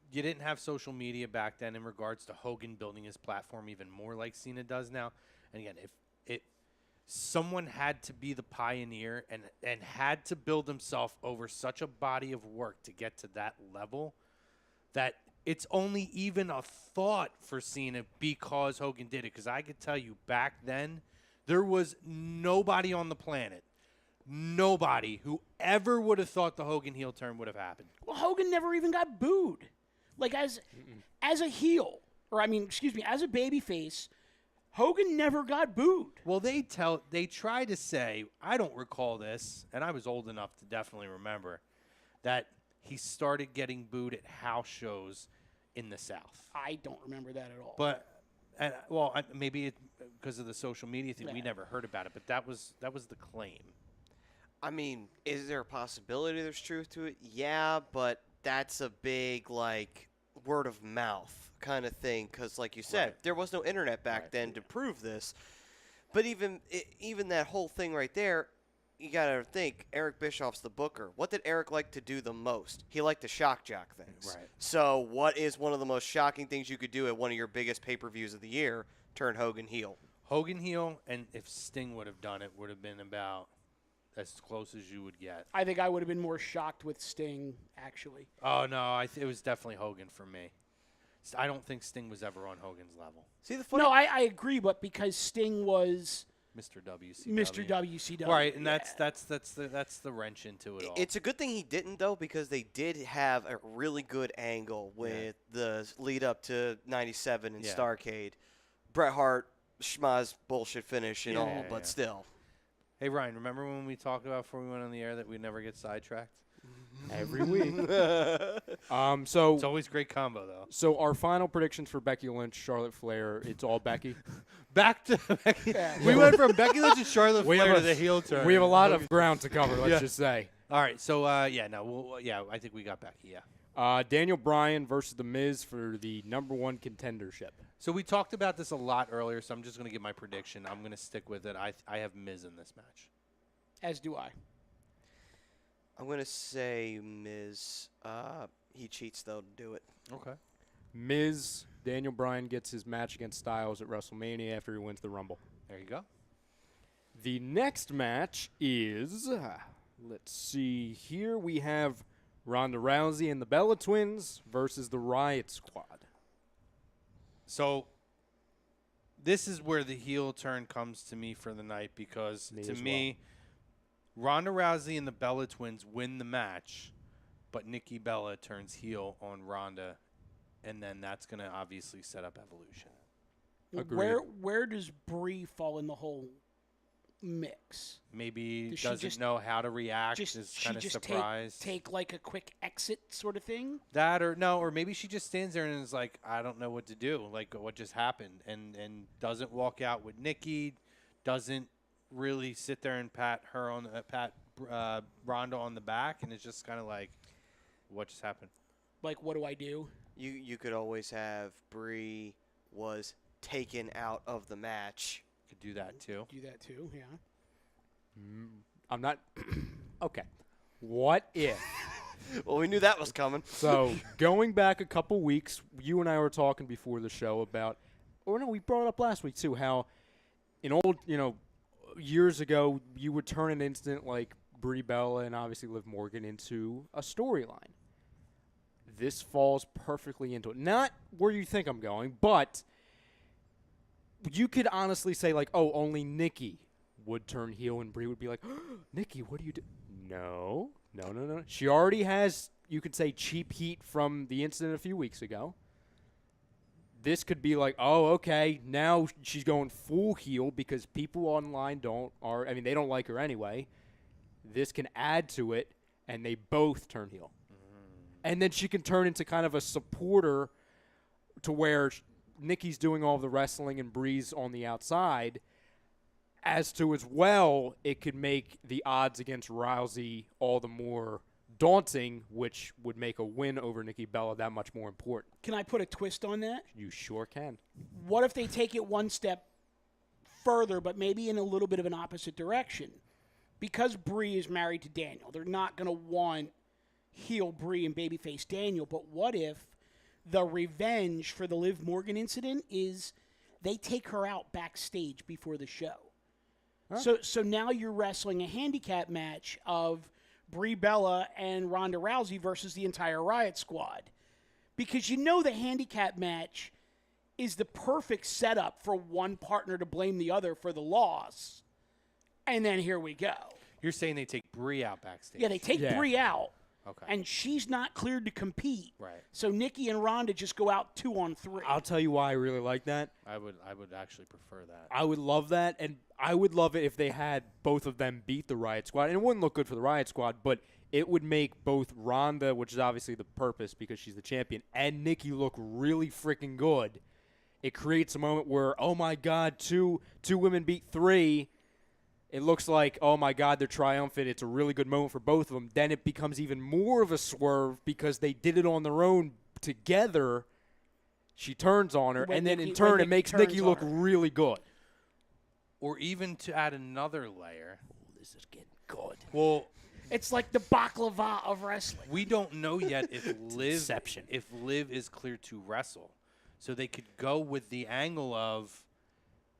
you didn't have social media back then in regards to Hogan building his platform even more like Cena does now. And again, if someone had to be the pioneer and had to build himself over such a body of work to get to that level, that it's only even a thought for Cena because Hogan did it. Because I could tell you back then, there was nobody on the planet, nobody who ever would have thought the Hogan heel turn would have happened. Well, Hogan never even got booed. Like as a heel, or as a babyface, Hogan never got booed. Well, they try to say, I don't recall this, and I was old enough to definitely remember, that he started getting booed at house shows in the South. I don't remember that at all. But And maybe because of the social media thing, we never heard about it, but that was the claim. I mean, is there a possibility there's truth to it? Yeah, but that's a big, like, word of mouth kind of thing because, like you said, there was no internet back then to prove this. But even that whole thing right there, you got to think, Eric Bischoff's the booker. What did Eric like to do the most? He liked to shock jock things. Right. So what is one of the most shocking things you could do at one of your biggest pay-per-views of the year? Turn Hogan heel. Hogan heel, and if Sting would have done it, would have been about as close as you would get. I think I would have been more shocked with Sting, actually. Oh, no, it was definitely Hogan for me. I don't think Sting was ever on Hogan's level. See the funny? No, I agree, but because Sting was Mr. WCW. Mr. WCW. Right, and that's the wrench into it all. It's a good thing he didn't, though, because they did have a really good angle with the lead up to 97 and Starrcade. Bret Hart, schmaz bullshit finish and all, but still. Hey, Ryan, remember when we talked about before we went on the air that we'd never get sidetracked? Every week. So it's always a great combo, though. So our final predictions for Becky Lynch, Charlotte Flair, it's all Becky. Back to Becky. We went from Becky Lynch and Charlotte Flair to the heel turn. We have a lot of ground to cover, let's just say. All right, so, I think we got Becky, Daniel Bryan versus The Miz for the #1 contendership. So we talked about this a lot earlier, so I'm just going to give my prediction. I'm going to stick with it. I have Miz in this match. As do I. I'm going to say Miz. He cheats, though, to do it. Okay. Miz, Daniel Bryan gets his match against Styles at WrestleMania after he wins the Rumble. There you go. The next match is, let's see here, we have Ronda Rousey and the Bella Twins versus the Riot Squad. So this is where the heel turn comes to me for the night because, to me, Ronda Rousey and the Bella Twins win the match, but Nikki Bella turns heel on Ronda, and then that's going to obviously set up Evolution. Agreed. Where does Brie fall in the whole mix? Maybe doesn't know how to react, is kind of surprised. Take like a quick exit sort of thing? That or maybe she just stands there and is like, I don't know what to do, like what just happened, and doesn't walk out with Nikki, doesn't really sit there and pat Ronda on the back, and it's just kind of like, what just happened? Like, what do I do? You could always have Brie was taken out of the match. Could do that too. Do that too, yeah. I'm not. Okay. What if? Well, we knew that was coming. So, going back a couple weeks, you and I were talking before the show about, or no, we brought it up last week too, how in old, years ago, you would turn an instant like Brie Bella and obviously Liv Morgan into a storyline. This falls perfectly into it. Not where you think I'm going, but you could honestly say, like, oh, only Nikki would turn heel and Brie would be like, oh, Nikki, what do you do? No. She already has, you could say, cheap heat from the incident a few weeks ago. This could be like, oh, okay, now she's going full heel because people online they don't like her anyway. This can add to it, and they both turn heel. And then she can turn into kind of a supporter to where Nikki's doing all the wrestling and Brie's on the outside. As to as well, it could make the odds against Rousey all the more daunting, which would make a win over Nikki Bella that much more important. Can I put a twist on that? You sure can. What if they take it one step further, but maybe in a little bit of an opposite direction? Because Brie is married to Daniel, they're not going to want heel Brie and babyface Daniel, but what if the revenge for the Liv Morgan incident is they take her out backstage before the show? Huh? So now you're wrestling a handicap match of Brie Bella and Ronda Rousey versus the entire Riot Squad. Because the handicap match is the perfect setup for one partner to blame the other for the loss. And then here we go. You're saying they take Brie out backstage? Yeah, they take Brie out. Okay. And she's not cleared to compete. Right. So Nikki and Ronda just go out 2-on-3. I'll tell you why I really like that. I would actually prefer that. I would love that, and I would love it if they had both of them beat the Riot Squad. And it wouldn't look good for the Riot Squad, but it would make both Ronda, which is obviously the purpose because she's the champion, and Nikki look really freaking good It creates a moment where, oh, my God, two women beat 3. It looks like, oh, my God, they're triumphant. It's a really good moment for both of them. Then it becomes even more of a swerve because they did it on their own together. She turns on her, and then in turn it makes Nikki look really good. Or even to add another layer. Oh, this is getting good. Well, it's like the baklava of wrestling. We don't know yet if Liv is clear to wrestle. So they could go with the angle of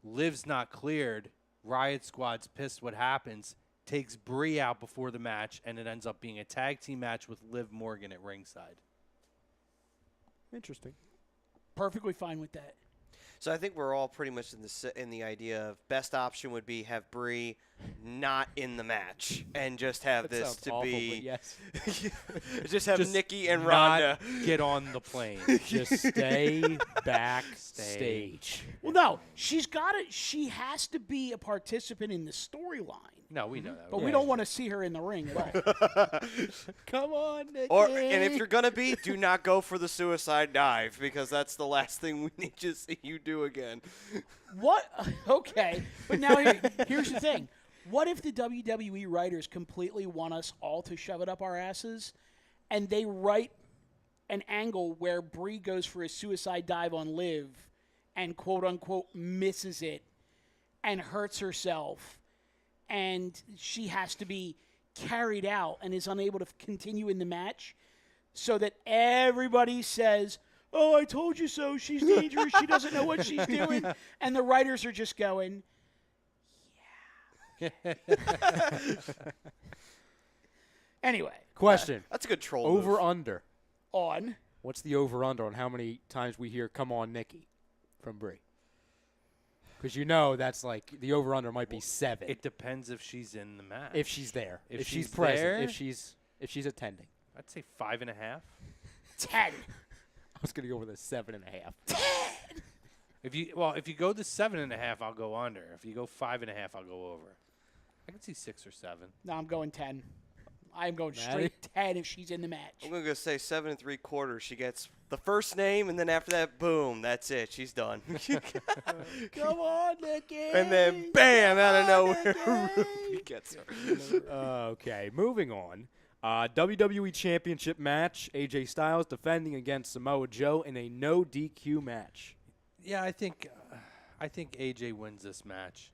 Liv's not cleared, Riot Squad's pissed what happens, takes Brie out before the match, and it ends up being a tag team match with Liv Morgan at ringside. Interesting. Perfectly fine with that. So I think we're all pretty much in the idea of best option would be have Brie not in the match and just have that this to awful, be yes. just have Nikki and Ronda get on the plane. Just stay backstage. Well, no, she has to be a participant in the storyline. No, we know that. But we don't want to see her in the ring at all. Come on, Nikki. And if you're going to be, do not go for the suicide dive because that's the last thing we need to see you do again. What? Okay. But now here's the thing. What if the WWE writers completely want us all to shove it up our asses and they write an angle where Brie goes for a suicide dive on Liv and quote-unquote misses it and hurts herself and she has to be carried out and is unable to continue in the match so that everybody says, oh, I told you so, she's dangerous, she doesn't know what she's doing, and the writers are just going, yeah. Anyway. Question. That's a good troll Over, move. under. On. What's the over-under on how many times we hear, come on, Nikki, from Brie? Because you know that's like the over/under might be 7. It depends if she's in the match. If she's there, if she's there, present, if she's attending. I'd say 5.5. 10. I was gonna go with a 7.5. 10. If you go to 7.5, I'll go under. If you go 5.5, I'll go over. I can see 6 or 7. No, I'm going 10. I'm going straight 10 if she's in the match. I'm going to go say 7 3/4. She gets the first name, and then after that, boom, that's it. She's done. Come on, Nikki. And then, bam, out of nowhere, Ruby gets her. Okay, moving on. WWE Championship match. AJ Styles defending against Samoa Joe in a no DQ match. Yeah, I think AJ wins this match.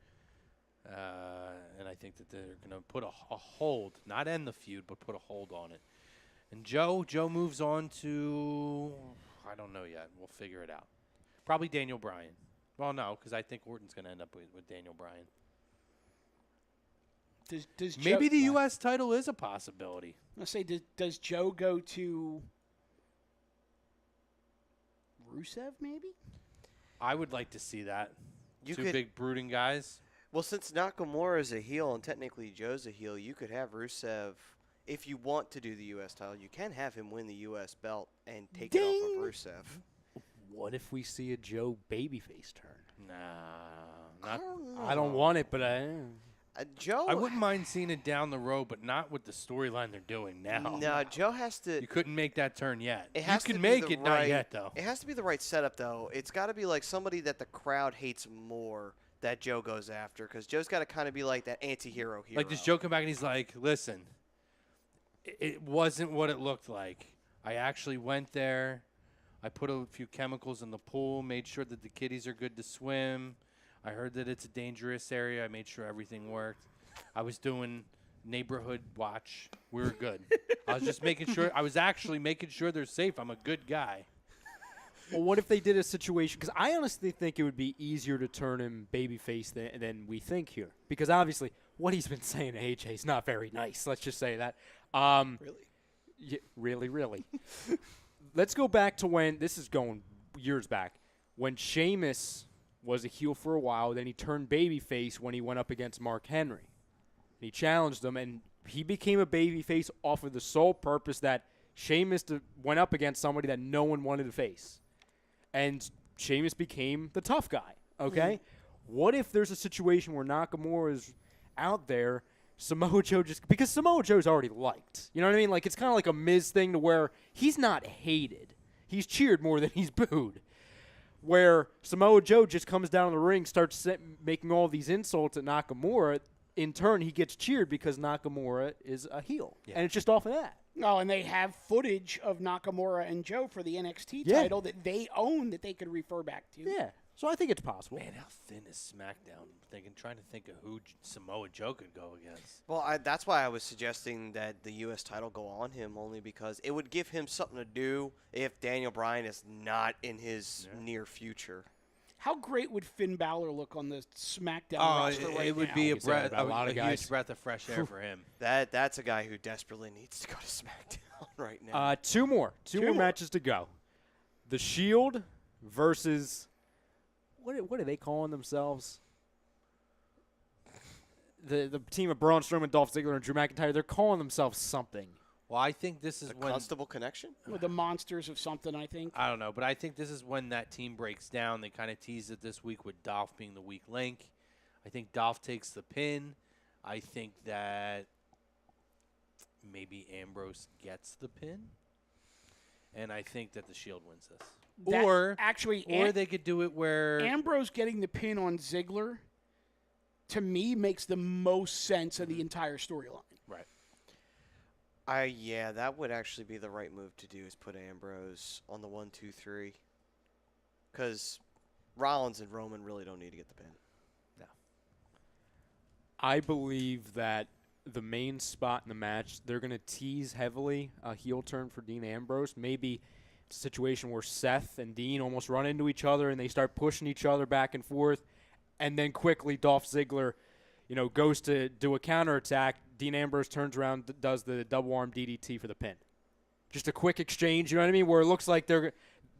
And I think that they're going to put a hold, not end the feud, but put a hold on it. And Joe moves on to, I don't know yet. We'll figure it out. Probably Daniel Bryan. Well, no, because I think Orton's going to end up with Daniel Bryan. Does Maybe Joe, the U.S. title is a possibility. Let's say, does Joe go to Rusev, maybe? I would like to see that. You Two could- big brooding guys. Well, since Nakamura is a heel and technically Joe's a heel, you could have Rusev, if you want to do the U.S. title, you can have him win the U.S. belt and take it off of Rusev. What if we see a Joe babyface turn? Nah. I don't want it, but Joe. I wouldn't mind seeing it down the road, but not with the storyline they're doing now. No, Joe has to. You couldn't make that turn yet. It has you can to be make the it, right, not yet, though. It has to be the right setup, though. It's got to be like somebody that the crowd hates more that Joe goes after, because Joe's got to kind of be like that anti-hero hero. Like, does Joe come back and he's like, listen, it wasn't what it looked like. I actually went there. I put a few chemicals in the pool, made sure that the kiddies are good to swim. I heard that it's a dangerous area. I made sure everything worked. I was doing neighborhood watch. We were good. I was just making sure. I was actually making sure they're safe. I'm a good guy. Well, what if they did a situation? Because I honestly think it would be easier to turn him babyface than we think here. Because obviously, what he's been saying to AJ is not very nice. Let's just say that. Really? Yeah, really. Let's go back to when, this is going years back, when Sheamus was a heel for a while. Then he turned babyface when he went up against Mark Henry. He challenged him, and he became a babyface off of the sole purpose that Sheamus went up against somebody that no one wanted to face. And Sheamus became the tough guy, okay? What if there's a situation where Nakamura is out there, Samoa Joe because Samoa Joe's already liked. You know what I mean? Like, it's kind of like a Miz thing to where he's not hated. He's cheered more than he's booed. where Samoa Joe just comes down the ring, starts making all these insults at Nakamura. In turn, he gets cheered because Nakamura is a heel. Yeah. And it's just off of that. Oh, and they have footage of Nakamura and Joe for the NXT title that they own that they could refer back to. Yeah. So I think it's possible. Man, how thin is SmackDown? Trying to think of who Samoa Joe could go against. Well, that's why I was suggesting that the U.S. title go on him, only because it would give him something to do if Daniel Bryan is not in his near future. How great would Finn Balor look on the SmackDown roster right now? It would be a huge breath of fresh air for him. That's a guy who desperately needs to go to SmackDown right now. Two more matches to go. The Shield versus what are they calling themselves? The team of Braun Strowman, Dolph Ziggler, and Drew McIntyre. They're calling themselves something. Well, I think this is when Constable Connection? With the Monsters of something, I think. I don't know, but I think this is when that team breaks down. They kind of teased it this week with Dolph being the weak link. I think Dolph takes the pin. I think that maybe Ambrose gets the pin. And I think that the Shield wins this. Or they could do it where Ambrose getting the pin on Ziggler, to me, makes the most sense of the entire storyline. Right. Yeah, that would actually be the right move to do, is put Ambrose on the 1, 2, 3. Because Rollins and Roman really don't need to get the pin. No. I believe that the main spot in the match, they're going to tease heavily a heel turn for Dean Ambrose. Maybe it's a situation where Seth and Dean almost run into each other and they start pushing each other back and forth. And then quickly Dolph Ziggler, goes to do a counterattack. Dean Ambrose turns around, does the double arm DDT for the pin. Just a quick exchange, you know what I mean, where it looks like the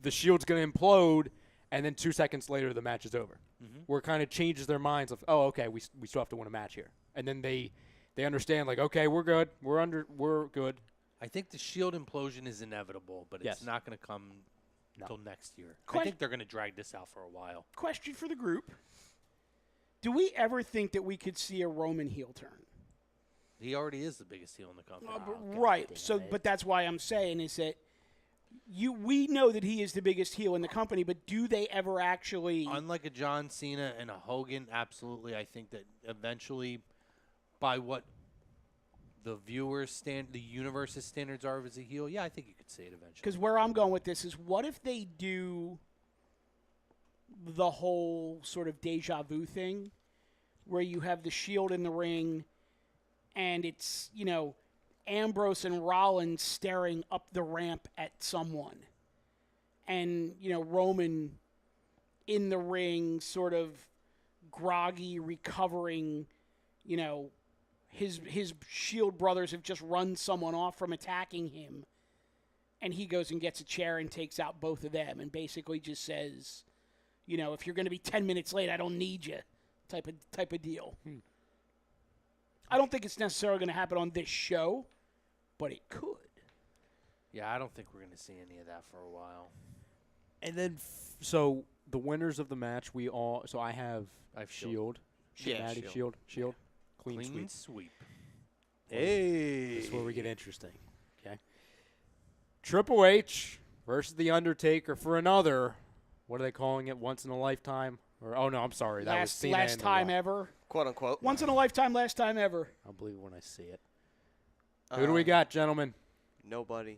Shield's going to implode, and then 2 seconds later the match is over. Mm-hmm. Where it kind of changes their minds of, oh, okay, we still have to win a match here. And then they understand, like, okay, we're good. We're good. I think the Shield implosion is inevitable, but it's not going to come until next year. I think they're going to drag this out for a while. Question for the group. Do we ever think that we could see a Roman heel turn? He already is the biggest heel in the company. Right. But that's why I'm saying is that we know that he is the biggest heel in the company, but do they ever actually? Unlike a John Cena and a Hogan, absolutely. I think that eventually, by what the universe's standards are as a heel, I think you could say it eventually. Because where I'm going with this is, what if they do the whole sort of deja vu thing where you have the Shield in the ring and it's, Ambrose and Rollins staring up the ramp at someone and, Roman in the ring sort of groggy, recovering, his Shield brothers have just run someone off from attacking him, and he goes and gets a chair and takes out both of them and basically just says, if you're going to be 10 minutes late, I don't need you, type of deal. I don't think it's necessarily going to happen on this show, but it could. Yeah, I don't think we're going to see any of that for a while. And then, so the winners of the match, I have Shield. Shield. Clean sweep. Hey. This is where we get interesting. Okay. Triple H versus The Undertaker for another. What are they calling it? Once in a lifetime? I'm sorry. That was Cena last time ever. Quote, unquote. Once in a lifetime, last time ever. I'll believe it when I see it. Who do we got, gentlemen? Nobody.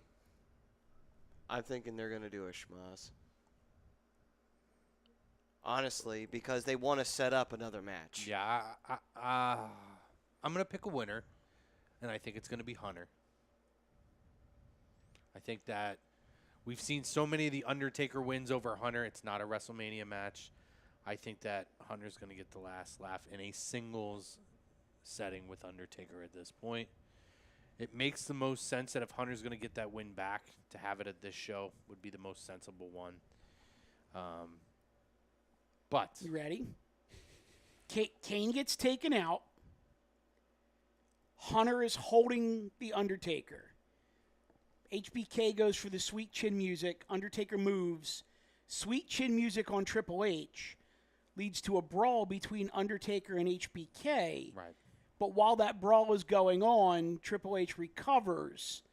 I'm thinking they're going to do a schmoz. Honestly, because they want to set up another match. Yeah, I'm going to pick a winner, and I think it's going to be Hunter. I think that we've seen so many of the Undertaker wins over Hunter. It's not a WrestleMania match. I think that Hunter's going to get the last laugh in a singles setting with Undertaker at this point. It makes the most sense that if Hunter's going to get that win back, to have it at this show would be the most sensible one. But you ready? Kane gets taken out. Hunter is holding the Undertaker. HBK goes for the sweet chin music. Undertaker moves. Sweet chin music on Triple H leads to a brawl between Undertaker and HBK. Right. But while that brawl is going on, Triple H recovers.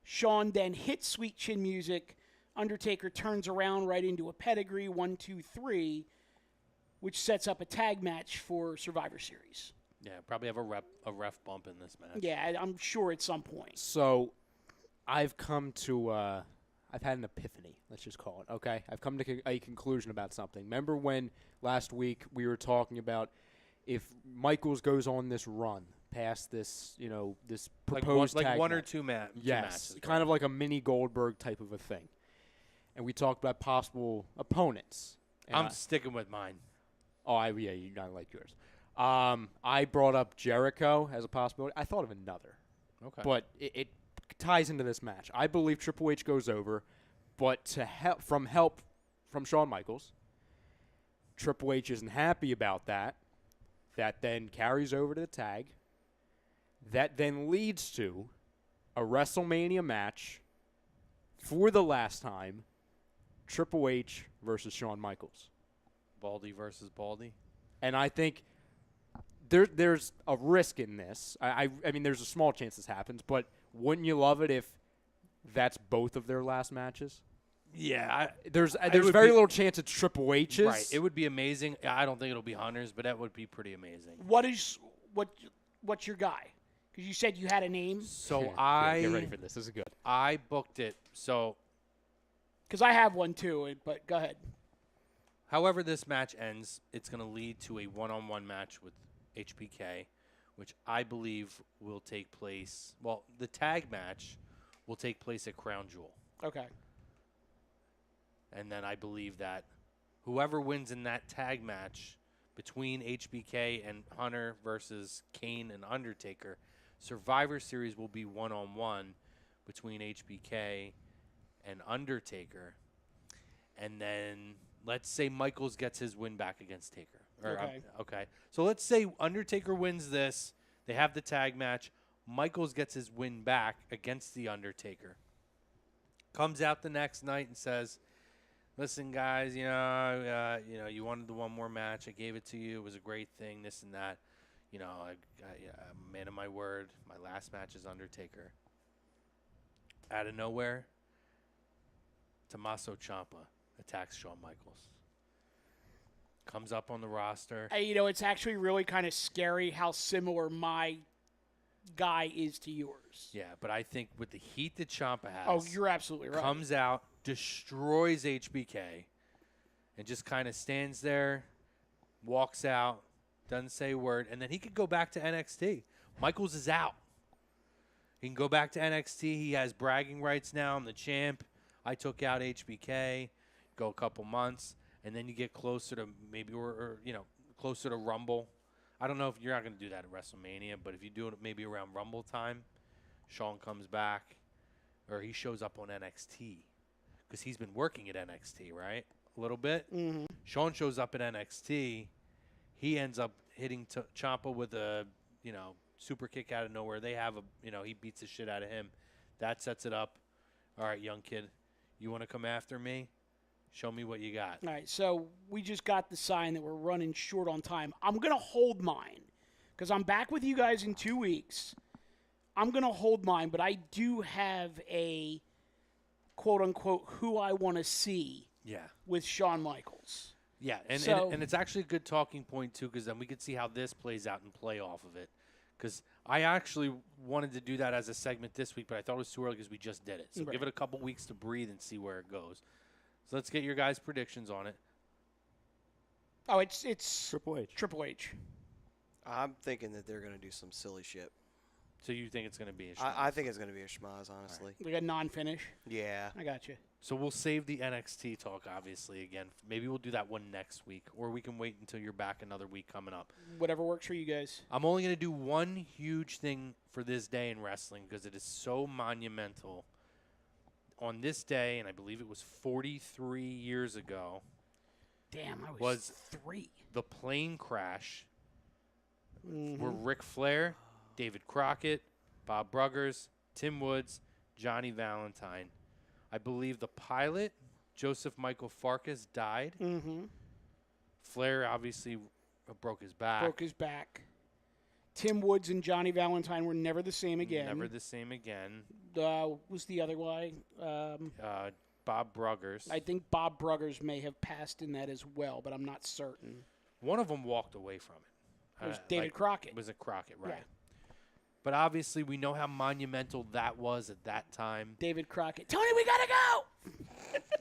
Shawn then hits sweet chin music. Undertaker turns around right into a pedigree, 1, 2, 3, which sets up a tag match for Survivor Series. Yeah, probably have a ref bump in this match. Yeah, I'm sure at some point. So, I've come to, I've had an epiphany, let's just call it, okay? I've come to a conclusion about something. Remember when last week we were talking about if Michaels goes on this run past this, this proposed like tag one or match? two Yes, matches. kind of like a mini Goldberg type of a thing. And we talked about possible opponents. And I'm sticking with mine. yeah, you not like yours. I brought up Jericho as a possibility. I thought of another. Okay. But it ties into this match. I believe Triple H goes over, but help from Shawn Michaels. Triple H isn't happy about that. That then carries over to the tag. That then leads to a WrestleMania match for the last time, Triple H versus Shawn Michaels. Baldy versus Baldy. And I think there's a risk in this. I mean, there's a small chance this happens, but wouldn't you love it if that's both of their last matches? Yeah. There's very little chance it's Triple H's. Right. It would be amazing. I don't think it'll be Hunter's, but that would be pretty amazing. What's your guy? Because you said you had a name. So Get ready for this. This is good. I booked it. So Because I have one too, but go ahead. however this match ends, it's going to lead to a one-on-one match with HBK, which I believe will take place. Well, the tag match will take place at Crown Jewel. Okay. And then I believe that whoever wins in that tag match between HBK and Hunter versus Kane and Undertaker, Survivor Series will be one-on-one between HBK and Undertaker. And then let's say Michaels gets his win back against Taker. Okay. So let's say Undertaker wins this. They have the tag match. Michaels gets his win back against The Undertaker. Comes out the next night and says, listen, guys, you wanted the one more match. I gave it to you. It was a great thing, this and that. I'm a man of my word. My last match is Undertaker. Out of nowhere, Tommaso Ciampa attacks Shawn Michaels. Comes up on the roster. It's actually really kind of scary how similar my guy is to yours. Yeah, but I think with the heat that Ciampa has. Oh, you're absolutely right. Comes out, destroys HBK, and just kind of stands there, walks out, doesn't say a word, and then he could go back to NXT. Michaels is out. He can go back to NXT. He has bragging rights now. I'm the champ. I took out HBK. Go a couple months, and then you get closer to closer to Rumble. I don't know if you're not going to do that at WrestleMania, but if you do it maybe around Rumble time, Shawn comes back, or he shows up on NXT because he's been working at NXT, right? A little bit. Mm-hmm. Shawn shows up at NXT. He ends up hitting Ciampa with a super kick out of nowhere. They have he beats the shit out of him. That sets it up. All right, young kid, you want to come after me? Show me what you got. All right, so we just got the sign that we're running short on time. I'm going to hold mine because I'm back with you guys in 2 weeks. I'm going to hold mine, but I do have a quote-unquote who I want to see with Shawn Michaels. Yeah, and it's actually a good talking point, too, because then we could see how this plays out and play off of it. Because I actually wanted to do that as a segment this week, but I thought it was too early because we just did it. So give it a couple weeks to breathe and see where it goes. So let's get your guys' predictions on it. Oh, it's Triple H. Triple H. I'm thinking that they're going to do some silly shit. So you think it's going to be a schmoz? I think it's going to be a schmoz, honestly. Like a non-finish? Yeah. I got you. So we'll save the NXT talk, obviously, again. Maybe we'll do that one next week, or we can wait until you're back another week coming up. Whatever works for you guys. I'm only going to do one huge thing for this day in wrestling because it is so monumental. On this day, and I believe it was 43 years ago. Damn, I was 3. The plane crash where Ric Flair, David Crockett, Bob Bruggers, Tim Woods, Johnny Valentine. I believe the pilot, Joseph Michael Farkas, died. Mm-hmm. Flair obviously broke his back. Broke his back. Tim Woods and Johnny Valentine were never the same again. Never the same again. Was the other guy? Bob Bruggers. I think Bob Bruggers may have passed in that as well, but I'm not certain. One of them walked away from it. It was David Crockett. Was it Crockett, right? Yeah. But obviously, we know how monumental that was at that time. David Crockett. Tony, we got to go!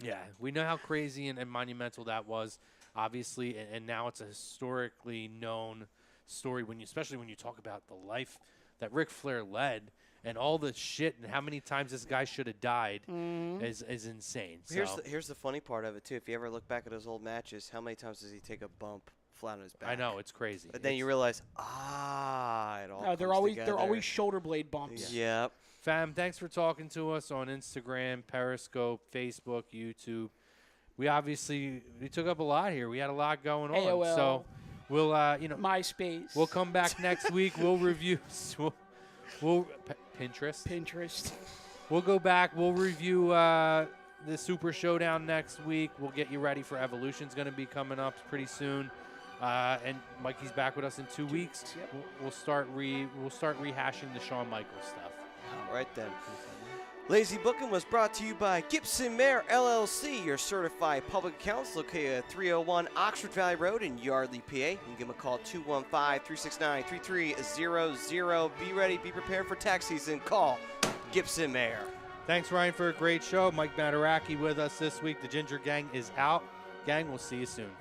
Yeah, we know how crazy and monumental that was, obviously, and now it's a historically known story, especially when you talk about the life that Ric Flair led and all the shit and how many times this guy should have died is insane. Here's the funny part of it, too. If you ever look back at his old matches, how many times does he take a bump flat on his back? I know, it's crazy. But then you realize, it all comes they're always shoulder blade bumps. Yep. Fam, thanks for talking to us on Instagram, Periscope, Facebook, YouTube. We took up a lot here. We had a lot going on. AOL. So we'll MySpace. We'll come back next week. We'll review Pinterest. We'll go back. We'll review the Super Showdown next week. We'll get you ready for Evolution's going to be coming up pretty soon. And Mikey's back with us in 2 weeks. Yep. We'll start rehashing the Shawn Michaels stuff. All right, then. Lazy Booking was brought to you by Gibson Mayer LLC, your certified public accounts located at 301 Oxford Valley Road in Yardley, PA. You can give them a call 215-369-3300. Be ready, be prepared for tax season. Call Gibson Mayer. Thanks, Ryan, for a great show. Mike Materacky with us this week. The Ginger Gang is out. Gang, we'll see you soon.